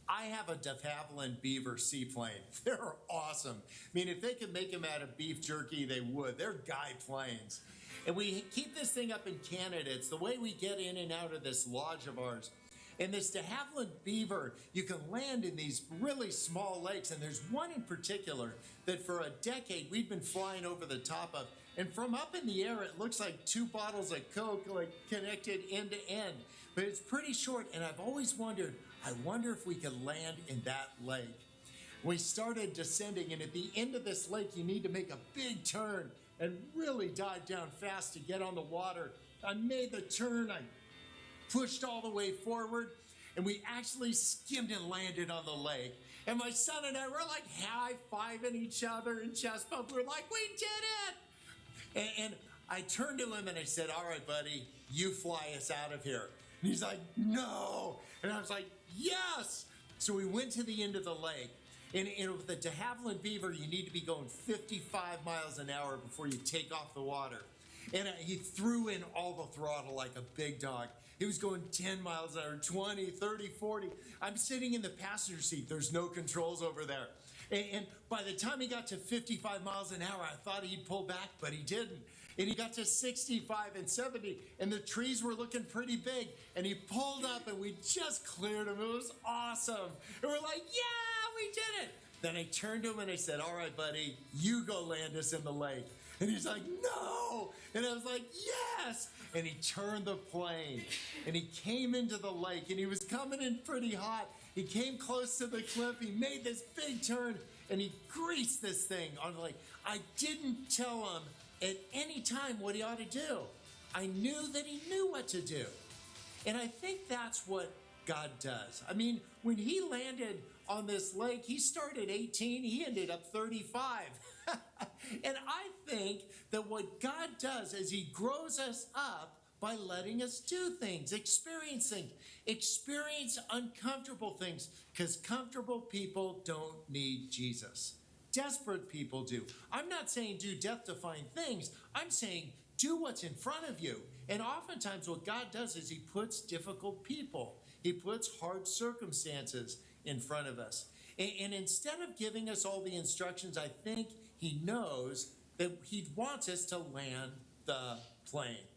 I have a de Havilland Beaver seaplane. They're awesome. I mean, if they could make them out of beef jerky, they would. They're guy planes. And we keep this thing up in Canada. It's the way we get in and out of this lodge of ours. And this de Havilland Beaver, you can land in these really small lakes. And there's one in particular that for a decade we've been flying over the top of. And from up in the air, it looks like 2 bottles of Coke like connected end to end. But it's pretty short. And I've always wondered, I wonder if we could land in that lake. We started descending, and at the end of this lake, you need to make a big turn and really dive down fast to get on the water. I made the turn. I pushed all the way forward, and we actually skimmed and landed on the lake. And my son and I were like high-fiving each other and chest bump. We're like, we did it! And I turned to him and I said, all right, buddy, you fly us out of here. And he's like, no. And I was like, yes. So we went to the end of the lake. And with the de Havilland Beaver, you need to be going 55 miles an hour before you take off the water. And he threw in all the throttle like a big dog. He was going 10 miles an hour, 20, 30, 40. I'm sitting in the passenger seat. There's no controls over there. And by the time he got to 55 miles an hour, I thought he'd pull back, but he didn't. And he got to 65 and 70, and the trees were looking pretty big. And he pulled up, and we just cleared him. It was awesome. And we're like, yeah, we did it. Then I turned to him, and I said, all right, buddy, you go land us in the lake. And he's like, no. And I was like, yes. And he turned the plane, and he came into the lake, and he was coming in pretty hot. He came close to the cliff. He made this big turn, and he greased this thing on the lake. I didn't tell him at any time what he ought to do. I knew that he knew what to do. And I think that's what God does. I mean, when he landed on this lake, he started 18, he ended up 35. And I think that what God does is he grows us up by letting us do things, experience uncomfortable things, because comfortable people don't need Jesus. Desperate people do. I'm not saying do death-defying things. I'm saying do what's in front of you. And oftentimes what God does is he puts difficult people, he puts hard circumstances in front of us. And instead of giving us all the instructions, I think he knows that he wants us to land the plane.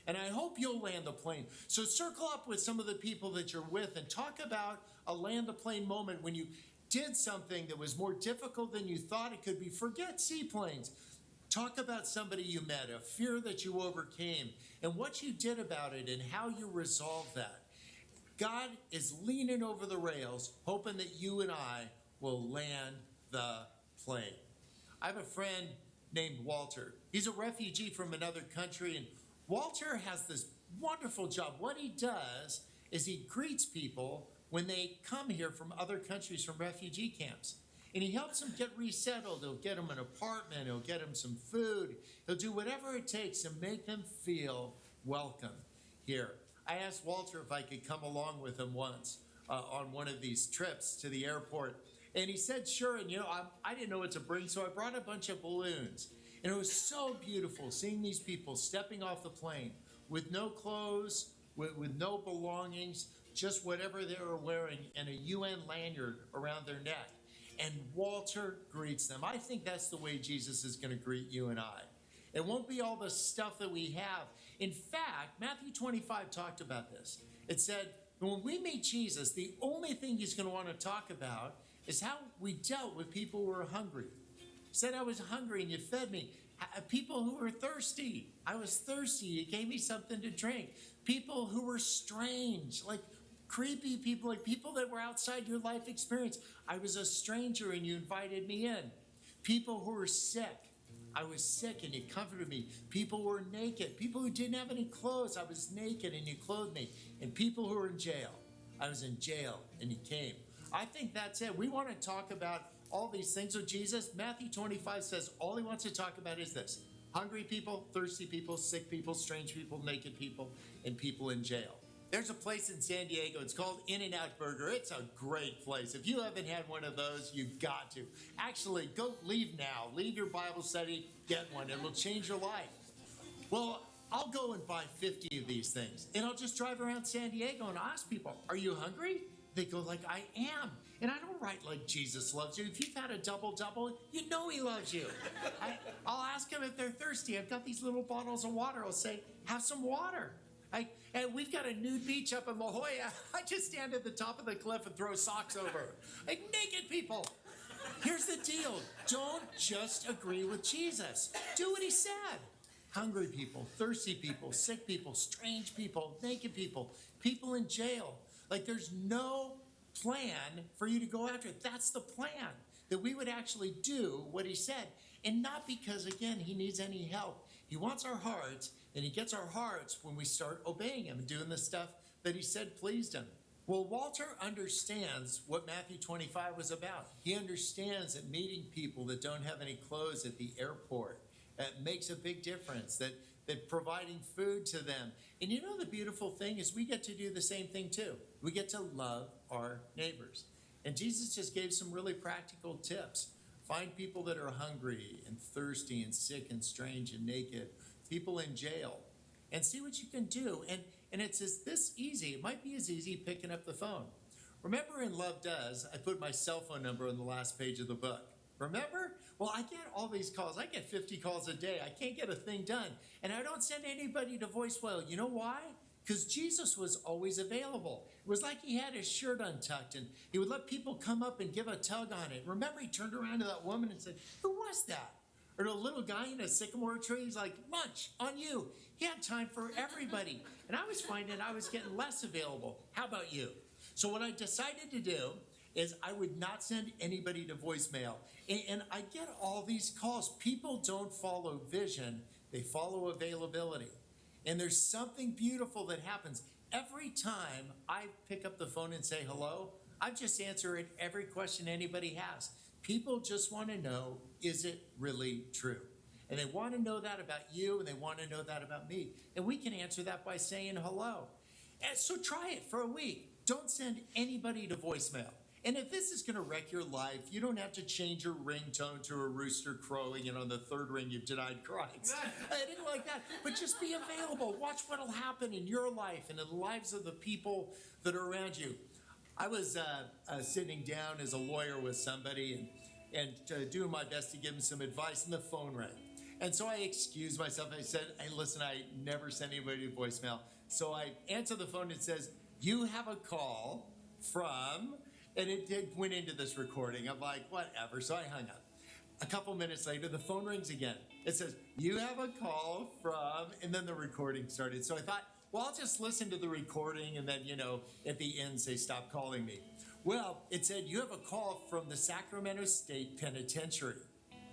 And I hope you'll land the plane. So circle up with some of the people that you're with and talk about a land the plane moment when you did something that was more difficult than you thought it could be. Forget seaplanes. Talk about somebody you met, a fear that you overcame, and what you did about it and how you resolved that. God is leaning over the rails, hoping that you and I will land the plane. I have a friend named Walter. He's a refugee from another country, and Walter has this wonderful job. What he does is he greets people when they come here from other countries, from refugee camps. And he helps them get resettled. He'll get them an apartment. He'll get them some food. He'll do whatever it takes to make them feel welcome here. I asked Walter if I could come along with him once on one of these trips to the airport. And he said, sure. And, I didn't know what to bring, so I brought a bunch of balloons. And it was so beautiful seeing these people stepping off the plane with no clothes, with no belongings, just whatever they were wearing, and a UN lanyard around their neck. and Walter greets them. I think that's the way Jesus is going to greet you and I. It won't be all the stuff that we have. In fact, Matthew 25 talked about this. It said, when we meet Jesus, the only thing he's going to want to talk about is how we dealt with people who were hungry. He said, I was hungry and you fed me. People who were thirsty, I was thirsty, you gave me something to drink. People who were strange, like creepy people, like people that were outside your life experience. I was a stranger and you invited me in. People who were sick. I was sick and you comforted me. People who were naked. People who didn't have any clothes. I was naked and you clothed me. And people who were in jail. I was in jail and you came. I think that's it. We want to talk about all these things with Jesus. Matthew 25 says all he wants to talk about is this. Hungry people, thirsty people, sick people, strange people, naked people, and people in jail. There's a place in San Diego. It's called In-N-Out Burger. It's a great place. If you haven't had one of those, you've got to. Actually, leave now. Leave your Bible study, get one. It'll change your life. Well, I'll go and buy 50 of these things, and I'll just drive around San Diego and ask people, are you hungry? They go like, I am. And I don't write like Jesus loves you. If you've had a double-double, you know he loves you. I'll ask them if they're thirsty. I've got these little bottles of water. I'll say, have some water. And we've got a nude beach up in La Jolla. I just stand at the top of the cliff and throw socks over. Like naked people. Here's the deal. Don't just agree with Jesus. Do what he said. Hungry people, thirsty people, sick people, strange people, naked people, people in jail. Like there's no plan for you to go after it. That's the plan. That we would actually do what he said. And not because, again, he needs any help. He wants our hearts, and he gets our hearts when we start obeying him and doing the stuff that he said pleased him. Well, Walter understands what Matthew 25 was about. He understands that meeting people that don't have any clothes at the airport makes a big difference, that providing food to them. And you know the beautiful thing is we get to do the same thing too. We get to love our neighbors. And Jesus just gave some really practical tips. Find people that are hungry and thirsty and sick and strange and naked, people in jail, and see what you can do. And it's this easy. It might be as easy picking up the phone. Remember in Love Does, I put my cell phone number on the last page of the book. Remember? Well, I get all these calls. I get 50 calls a day. I can't get a thing done. And I don't send anybody to voicemail. You know why? Because Jesus was always available. It was like he had his shirt untucked and he would let people come up and give a tug on it. Remember, he turned around to that woman and said, who was that? Or the little guy in a sycamore tree, he's like, lunch on you. He had time for everybody. And I was finding I was getting less available. How about you? So what I decided to do is I would not send anybody to voicemail. And I get all these calls. People don't follow vision. They follow availability. And there's something beautiful that happens. Every time I pick up the phone and say hello, I just answer every question anybody has. People just want to know, is it really true? And they want to know that about you, and they want to know that about me. And we can answer that by saying hello. And so try it for a week. Don't send anybody to voicemail. And if this is going to wreck your life, you don't have to change your ringtone to a rooster crowing, and on the third ring you've denied Christ. Anything like that. But just be available. Watch what will happen in your life and in the lives of the people that are around you. I was sitting down as a lawyer with somebody and doing my best to give him some advice, and the phone rang. And so I excused myself. I said, hey, listen, I never send anybody to voicemail. So I answer the phone and it says, you have a call from... And it went into this recording. I'm like, whatever. So I hung up. A couple minutes later, the phone rings again. It says, you have a call from, and then the recording started. So I thought, well, I'll just listen to the recording and then, at the end say, stop calling me. Well, it said, you have a call from the Sacramento State Penitentiary.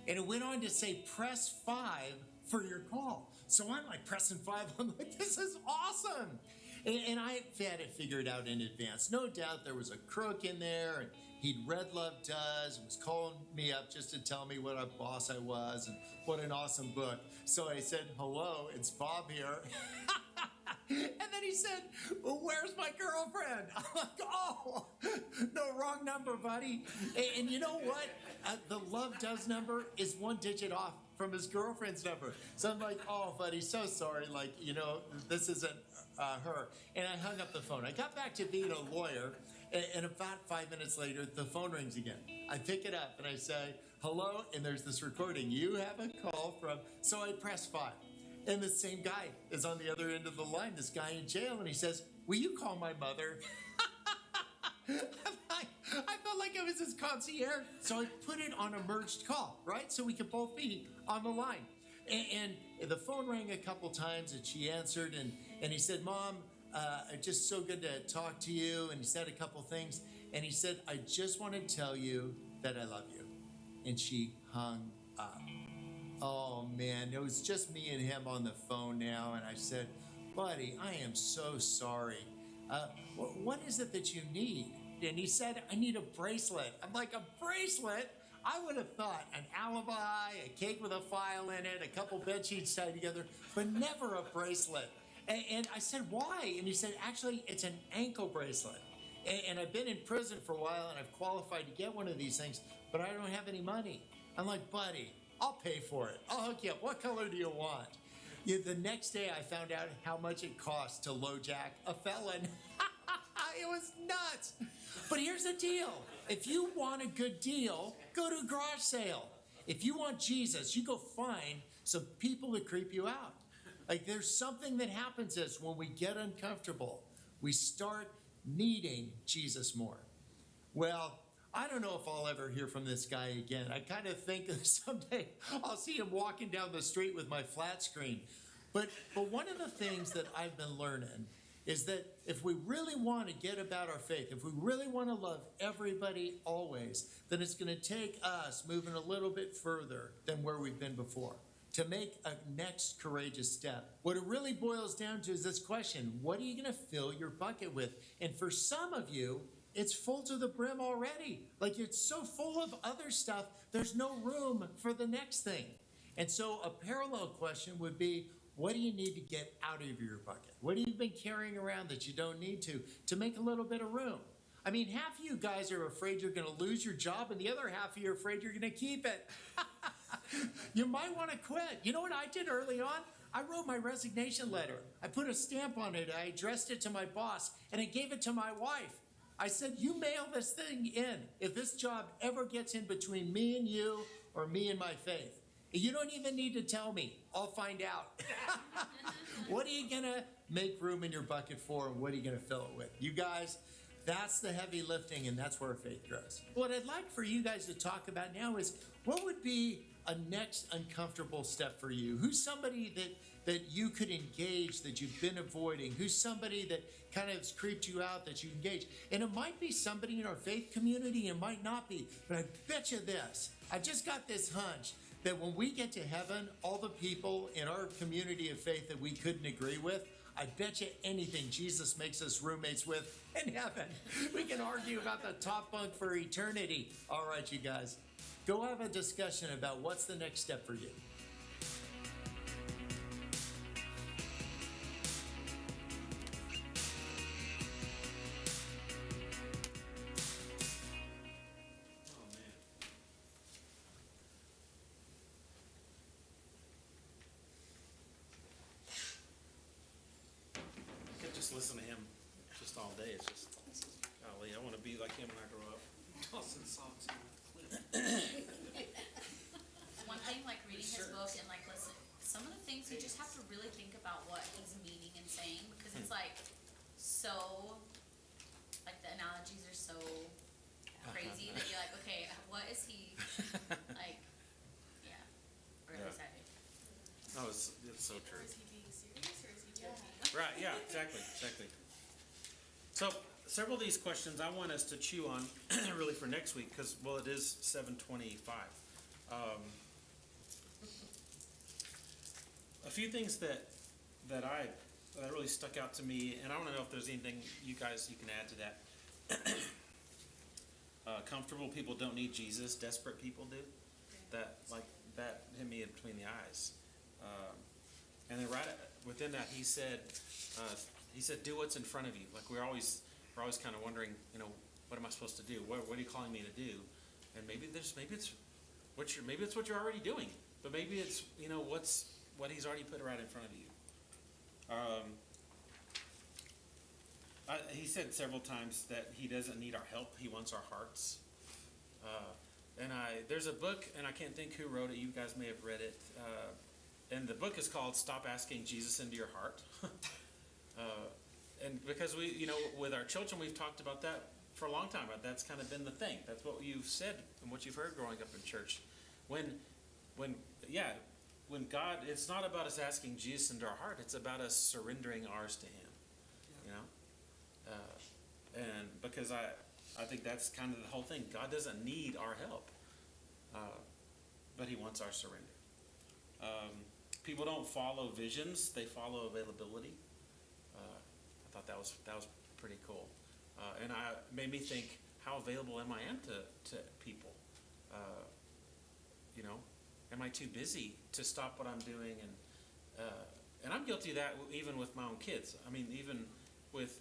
And it went on to say, press 5 for your call. So I'm like pressing 5. I'm like, this is awesome. And I had it figured out in advance. No doubt there was a crook in there, and he'd read Love Does and was calling me up just to tell me what a boss I was and what an awesome book. So I said, hello, it's Bob here. And then he said, well, where's my girlfriend? I'm like, oh, no, wrong number, buddy. And you know what? The Love Does number is 1 digit off from his girlfriend's number. So I'm like, oh, buddy, so sorry. This isn't her. And I hung up the phone. I got back to being a lawyer, And about 5 minutes later, the phone rings again. I pick it up and I say, hello, and there's this recording. You have a call from, so I press 5. And the same guy is on the other end of the line, this guy in jail, and he says, will you call my mother? I felt like I was his concierge. So I put it on a merged call, right? So we could both be on the line. And the phone rang a couple times and she answered and he said, Mom, just so good to talk to you. And he said a couple things. And he said, I just want to tell you that I love you. And she hung up. Oh man, it was just me and him on the phone now. And I said, buddy, I am so sorry. What is it that you need? And he said, I need a bracelet. I'm like, a bracelet? I would have thought an alibi, a cake with a file in it, a couple bed sheets tied together, but never a bracelet. And I said, why? And he said, actually, it's an ankle bracelet. And I've been in prison for a while and I've qualified to get one of these things, but I don't have any money. I'm like, buddy, I'll pay for it. I'll hook you up. What color do you want? The next day I found out how much it cost to LoJack a felon. It was nuts. But here's the deal. If you want a good deal, go to a garage sale. If you want Jesus, you go find some people to creep you out. Like there's something that happens as when we get uncomfortable, we start needing Jesus more. Well, I don't know if I'll ever hear from this guy again. I kind of think that someday I'll see him walking down the street with my flat screen. But one of the things that I've been learning is that if we really want to get about our faith, if we really want to love everybody always, then it's going to take us moving a little bit further than where we've been before to make a next courageous step. What it really boils down to is this question: what are you going to fill your bucket with? And for some of you, it's full to the brim already. Like it's so full of other stuff, there's no room for the next thing. And so a parallel question would be, what do you need to get out of your bucket? What have you been carrying around that you don't need to make a little bit of room? I mean, half of you guys are afraid you're going to lose your job, and the other half of you are afraid you're going to keep it. You might want to quit. You know what I did early on? I wrote my resignation letter. I put a stamp on it. I addressed it to my boss, and I gave it to my wife. I said, you mail this thing in. If this job ever gets in between me and you or me and my faith, you don't even need to tell me. I'll find out. What are you going to make room in your bucket for, and what are you going to fill it with? You guys, that's the heavy lifting, and that's where faith grows. What I'd like for you guys to talk about now is, what would be a next uncomfortable step for you? Who's somebody that you could engage that you've been avoiding? Who's somebody that kind of has creeped you out that you engage? And it might be somebody in our faith community, it might not be, but I bet you this. I've just got this hunch that when we get to heaven, all the people in our community of faith that we couldn't agree with, I bet you anything Jesus makes us roommates with in heaven. We can argue about the top bunk for eternity. All right, you guys, go have a discussion about what's the next step for you. Listen to him just all day. It's just, golly, I want to be like him when I grow up. Tossing socks over the cliff. One thing, like reading his book and like listen, some of the things you just have to really think about what he's meaning and saying, because it's like so, like the analogies are so crazy that you're like, okay, what is he like? Yeah, or at least I do. Oh, it's so true. Or is he being serious, or is he joking? Right, yeah, exactly. So several of these questions I want us to chew on really for next week, because, well, it is 7:25. A few things that really stuck out to me, and I want to know if there's anything you can add to that. Comfortable people don't need Jesus. Desperate people do. That hit me in between the eyes. And then right within that, he said, do what's in front of you. Like we're always kind of wondering, what am I supposed to do? What are you calling me to do? And maybe it's what you're already doing, but maybe it's what he's already put right in front of you. he said several times that he doesn't need our help, he wants our hearts. There's a book, and I can't think who wrote it, you guys may have read it, and the book is called Stop Asking Jesus Into Your Heart. And because we, with our children, we've talked about that for a long time, that's kind of been the thing. That's what you've said and what you've heard growing up in church. When God, it's not about us asking Jesus into our heart, it's about us surrendering ours to Him, and because I think that's kind of the whole thing. God doesn't need our help, but He wants our surrender. People don't follow visions, they follow availability. I thought that was pretty cool. And made me think, how available am I to people? Am I too busy to stop what I'm doing? And I'm guilty of that even with my own kids. I mean, even with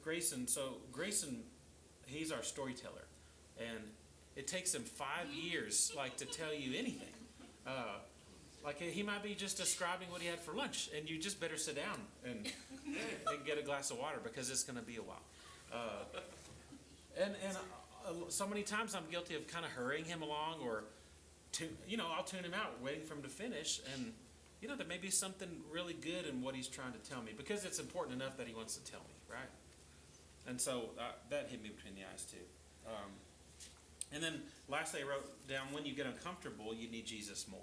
Grayson. So Grayson, he's our storyteller, and it takes him 5 years, to tell you anything. He might be just describing what he had for lunch, and you just better sit down and get a glass of water because it's going to be a while. So many times I'm guilty of kind of hurrying him along, or I'll tune him out, waiting for him to finish, and there may be something really good in what he's trying to tell me because it's important enough that he wants to tell me, right? And so that hit me between the eyes too. And then lastly, I wrote down, when you get uncomfortable, you need Jesus more.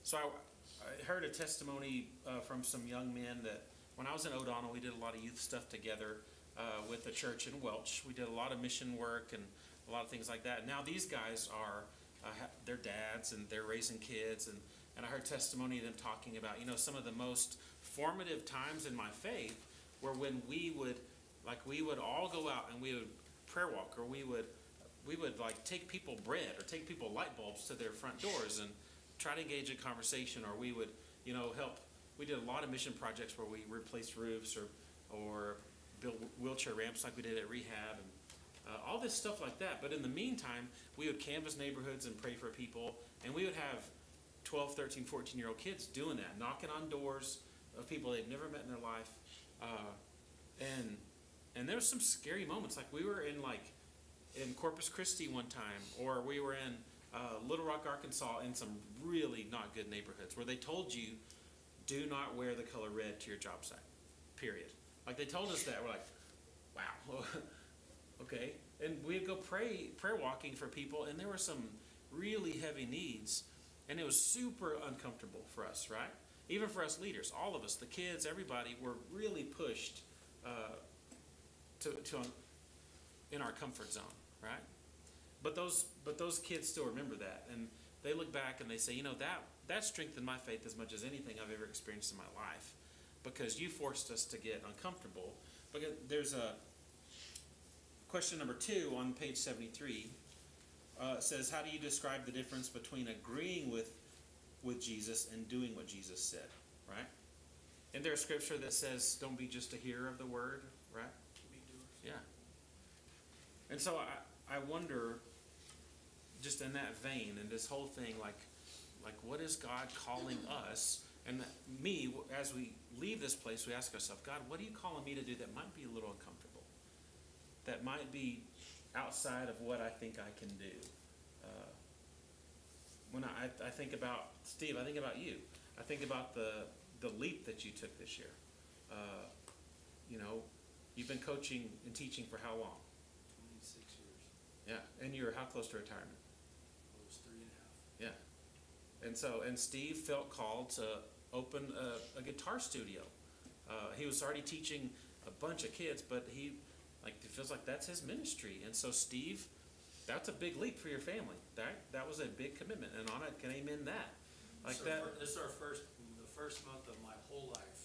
So I heard a testimony from some young men that when I was in O'Donnell, we did a lot of youth stuff together with the church in Welch. We did a lot of mission work and a lot of things like that. Now these guys are, they're dads and they're raising kids, and I heard testimony of them talking about, some of the most formative times in my faith were when we would all go out and we would prayer walk, or we would take people bread or take people light bulbs to their front doors and try to engage in conversation, or we would help. We did a lot of mission projects where we replaced roofs or build wheelchair ramps like we did at rehab, and all this stuff like that. But in the meantime, we would canvass neighborhoods and pray for people, and we would have 12, 13, 14-year-old kids doing that, knocking on doors of people they've never met in their life. And there were some scary moments. Like we were in Corpus Christi one time, or we were in Little Rock, Arkansas, in some really not good neighborhoods where they told you, do not wear the color red to your job site, period. They told us that. We're like, wow, okay. And we'd go prayer walking for people, and there were some really heavy needs, and it was super uncomfortable for us, right? Even for us leaders, all of us, the kids, everybody, were really pushed in our comfort zone, right? But those kids still remember that, and they look back and they say, that strengthened my faith as much as anything I've ever experienced in my life, because you forced us to get uncomfortable. Because there's a question number 2 on page 73. Says, how do you describe the difference between agreeing with Jesus and doing what Jesus said, right? And there's scripture that says, don't be just a hearer of the word, right? Be doers. Yeah. And so I wonder, just in that vein, and this whole thing, like what is God calling us? And me, as we leave this place, we ask ourselves, God, what are you calling me to do that might be a little uncomfortable? That might be outside of what I think I can do. When I think about Steve, I think about you. I think about the leap that you took this year. You've been coaching and teaching for how long? 26 years. Yeah, and you're how close to retirement? It was 3.5. Yeah. And Steve felt called to open a guitar studio. He was already teaching a bunch of kids, but he feels like that's his ministry. And so Steve, that's a big leap for your family. That was a big commitment, and Anna can amen that. This is the first month of my whole life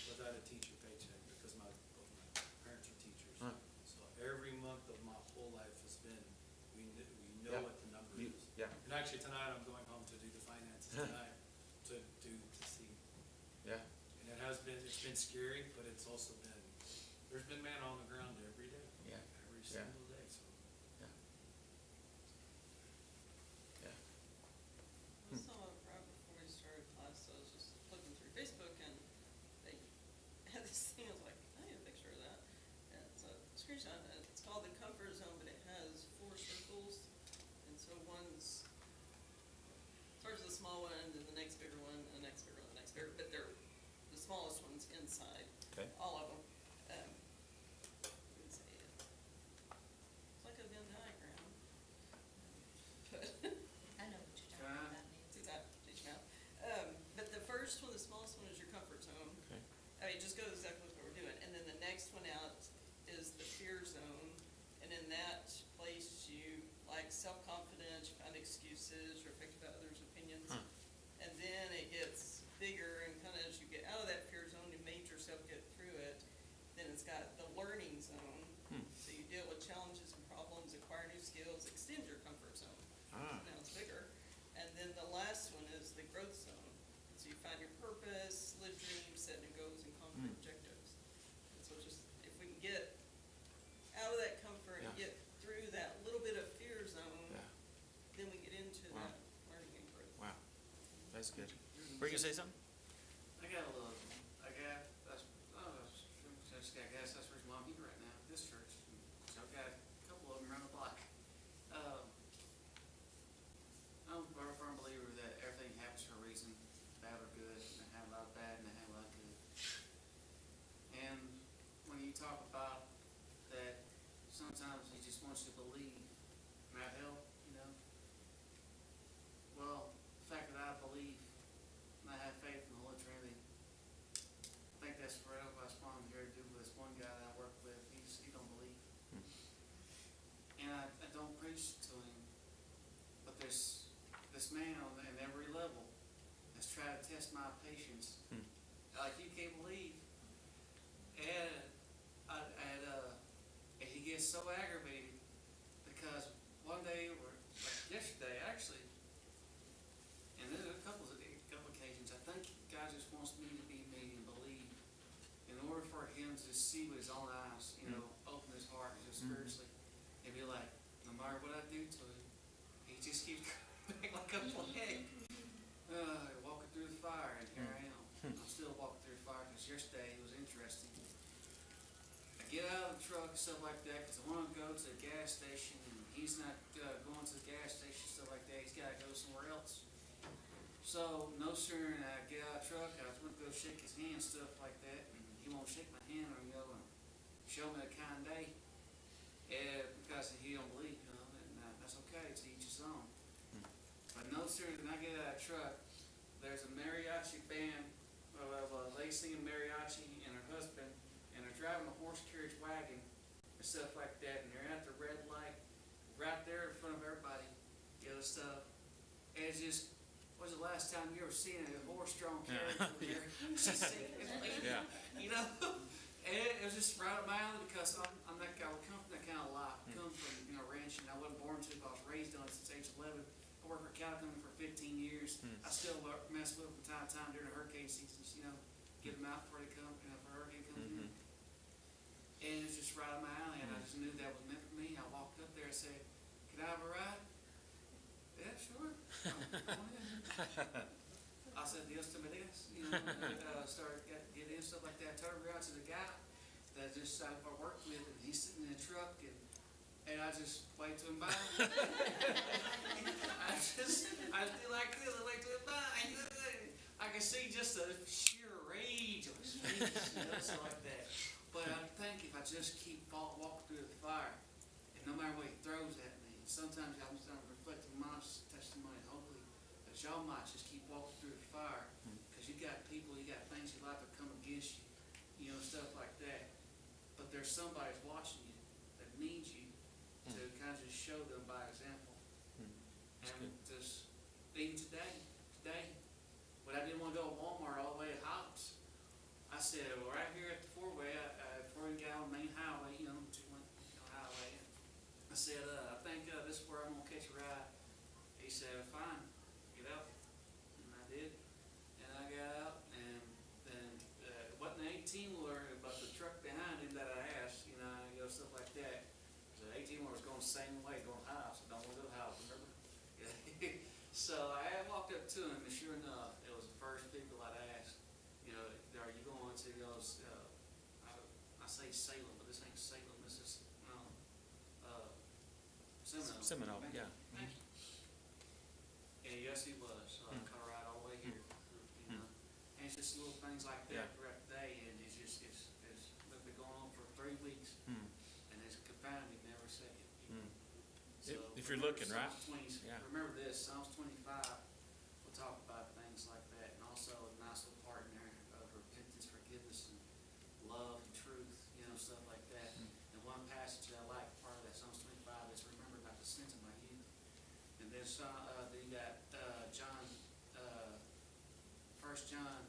without a teacher paycheck, because both my parents are teachers. Huh. So every month of my whole life has been, we know Yeah. what the number is. Yeah. And actually tonight, I'm going home to do the finances tonight, to see. Yeah. And it's been scary, but it's also been, there's been man on the ground every day. Yeah. Every Yeah. single day, so. Yeah. So right before we started class, I was just looking through Facebook, and they had this thing. I was like, screenshot, it's called the comfort zone, but it has 4 circles. And so one's, starts with a small one, then the next bigger one, the next bigger one, the next bigger, but the smallest one's inside. Okay. All of them. You can see it. It's like a Venn diagram. But, I know what you're talking about, Nancy. see that, teach me out. But the first one, the smallest one is your comfort zone. Okay. I mean, it just goes exactly with what we're doing. And then the next one out is the fear zone. And in that place, you like self-confidence, you find excuses, you're affected by others' opinions. Huh. And then it gets bigger and kind of as you get out of that fear zone, you made yourself get through it. Then it's got the learning zone. So you deal with challenges and problems, acquire new skills, extend your comfort zone. Ah. Now it's bigger. And then the last one is the growth zone. So you find your purpose, live dreams, set new goals, and conquer objectives. And so just, if we can get out of that comfort and Yeah. get through that little bit of fear zone, Yeah. then we get into Wow. that learning and growth. Wow. That's good. Were you gonna say something? I got a little, I got, that's, I guess that's where mom eat right now, this church. So I've got a couple of them around the block. I'm a firm believer that everything happens for a reason, bad or good, and they have a lot of bad and they have a lot of good. And when you talk about that, sometimes he just wants you to believe, and that help, you know? Well, the fact that I believe and I have faith in the Holy Trinity, I think that's what I was wanting here to do with this one guy that I work with. He don't believe. And I don't preach to him, but there's this man on every level that's trying to test my patience. Like you can't believe. And and he gets so aggravated because one day, or like yesterday actually, and there's a couple occasions, I think God just wants me to be me and believe in order for him to see with his own eyes, you know, open his heart just spiritually, and be like, no matter what I do to him, he just keeps coming back like a plague. Walking through the fire, and here I am. I'm still walking through the fire because yesterday it was interesting. I get out of the truck and stuff like that because I want to go to the gas station, and he's not going to the gas station, stuff like that. He's got to go somewhere else. So no sooner than I get out of the truck, I was going to go shake his hand, stuff like that, and he won't shake my hand or go and show me a kind day, because he don't believe, you know, and that's okay. It's each his own. But no sooner than I get out of the truck, there's a mariachi band of a lady singing mariachi and her husband, and they're driving a horse carriage wagon and stuff like that, and they're at the red light right there in front of everybody, the other stuff. And it's just, when's the last time you ever seen a horse-drawn carriage from there? She's singing and leading, you know? And it was just right up my alley because I'm that guy. I come from that kind of life. I come from, you know, ranching. I wasn't born to it, but I was raised on it since age 11. I worked for California for 15 years. I still mess with them from time to time during the hurricane seasons, you know, get them out before they come, you know, for a hurricane comes in. And it was just right up my alley, and I just knew that was meant for me. I walked up there and said, "Can I have a ride?" "Yeah, sure." I said, "Dios te bendiga," you know, and started getting in stuff like that. I turned around to the guy that just I worked with, and he's sitting in the truck, and I just waved to him bye. I did like this, I waved to him bye. I could see just a sheer rage on his face, you know, stuff like that. But I think if I just keep walking through the fire, and no matter what he throws at me, sometimes I'm reflecting my testimony, hopefully, that y'all might just keep walking through the fire, because you got people, you got things in life that come against you, you know, stuff like that. But there's somebody that's watching you that needs you to kind of just show them by example. And just, even today, when I didn't want to go to Walmart all the way to Hobbs, I said, well, right here at the four-way, before you get on the main highway, you know, highway, I said, I think this is where I'm going to catch a ride. He said, fine, get out. And I did. And I got out, and then it wasn't an 18-wheeler, but the truck behind him that I asked, you know, stuff like that. So the 18-wheeler was going the same way, going house. I don't want to go house, remember? So I walked up to him, and sure enough, it was the first people I'd asked, you know, are you going to those, I say Salem, but this ain't Salem, this is Seminole, yeah. And yes, he was, cut a ride all the way here, you know, and it's just little things like Yeah. that throughout the day, and it's just, it's been going on for 3 weeks, Hmm. and it's confounding, we never say it. Hmm. So, If you're remember looking, right? Psalms 20 Yeah. Remember this, Psalms 25 will talk about things like that, and also a nice little part in there of repentance, forgiveness, and love and truth, you know, stuff like that. And one passage that I like, part of that Psalms 25, is remember not the sins of my youth. And then then you got John, 1 John,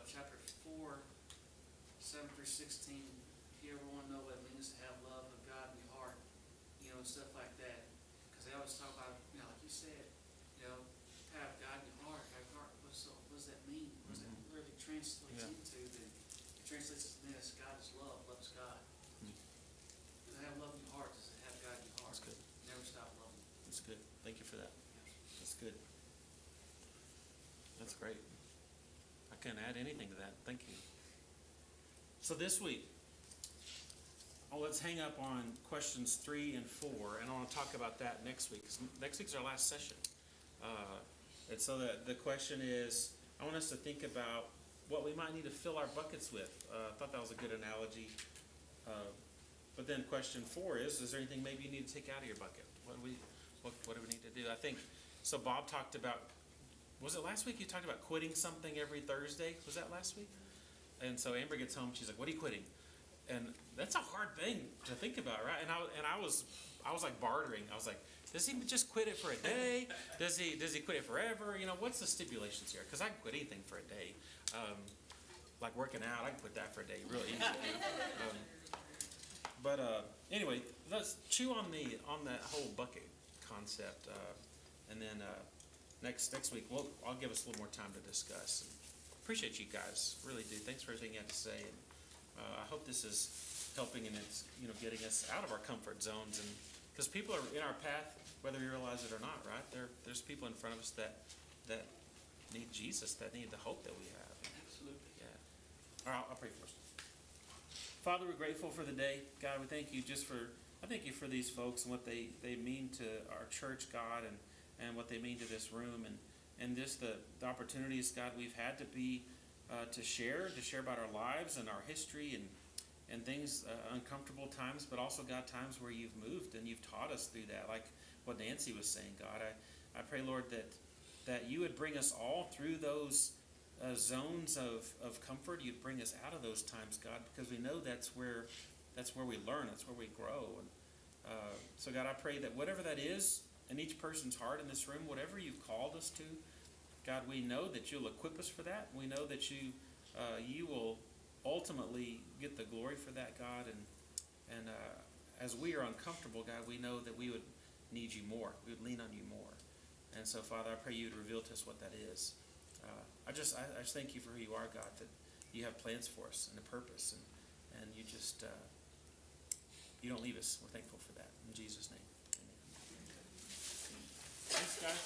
chapter 4, 7 through 16. If you ever want to know what it means to have love of God in your heart, you know, and stuff like that. Because they always talk about, you know, like you said, you know, have God in your heart, have your heart. What does that mean? What does that really translate Yeah. into? Then it translates to this: God is love, loves God. Does it have love in your heart? Does it have God in your heart? That's good. Never stop loving. That's good. Thank you for that. That's good. That's great. I couldn't add anything to that. Thank you. So this week, let's hang up on questions 3 and 4, and I want to talk about that next week. 'Cause next week's our last session. And so the question is, I want us to think about what we might need to fill our buckets with. I thought that was a good analogy. But then question 4 is there anything maybe you need to take out of your bucket? What do we need to do? I think, so Bob talked about, was it last week you talked about quitting something every Thursday? Was that last week? And so Amber gets home, she's like, what are you quitting? And that's a hard thing to think about, right? And I was like bartering. I was like, does he just quit it for a day? Does he quit it forever? You know, what's the stipulations here? Because I can quit anything for a day. Like working out, I can quit that for a day real easy. Anyway, let's chew on that whole bucket concept, and then next week I'll give us a little more time to discuss. Appreciate you guys, really do. Thanks for everything you had to say, and I hope this is helping and it's getting us out of our comfort zones, and because people are in our path whether we realize it or not, right? There's people in front of us that need Jesus, that need the hope that we have. Absolutely. Yeah. All right, I'll pray first. Father, we're grateful for the day. God, we thank you I thank you for these folks and what they mean to our church, God, and what they mean to this room, and just the opportunities, God, we've had to be, to share about our lives and our history and things, uncomfortable times, but also, God, times where you've moved and you've taught us through that, like what Nancy was saying, God. I pray, Lord, that you would bring us all through those zones of comfort. You'd bring us out of those times, God, because we know that's where we learn, that's where we grow. And so, God, I pray that whatever that is in each person's heart in this room, whatever you've called us to, God, we know that you'll equip us for that. We know that you will ultimately get the glory for that, God. And as we are uncomfortable, God, we know that we would need you more. We would lean on you more. And so, Father, I pray you would reveal to us what that is. I just thank you for who you are, God, that you have plans for us and a purpose, and you just, you don't leave us. We're thankful for that. In Jesus' name, amen. Thanks, guys.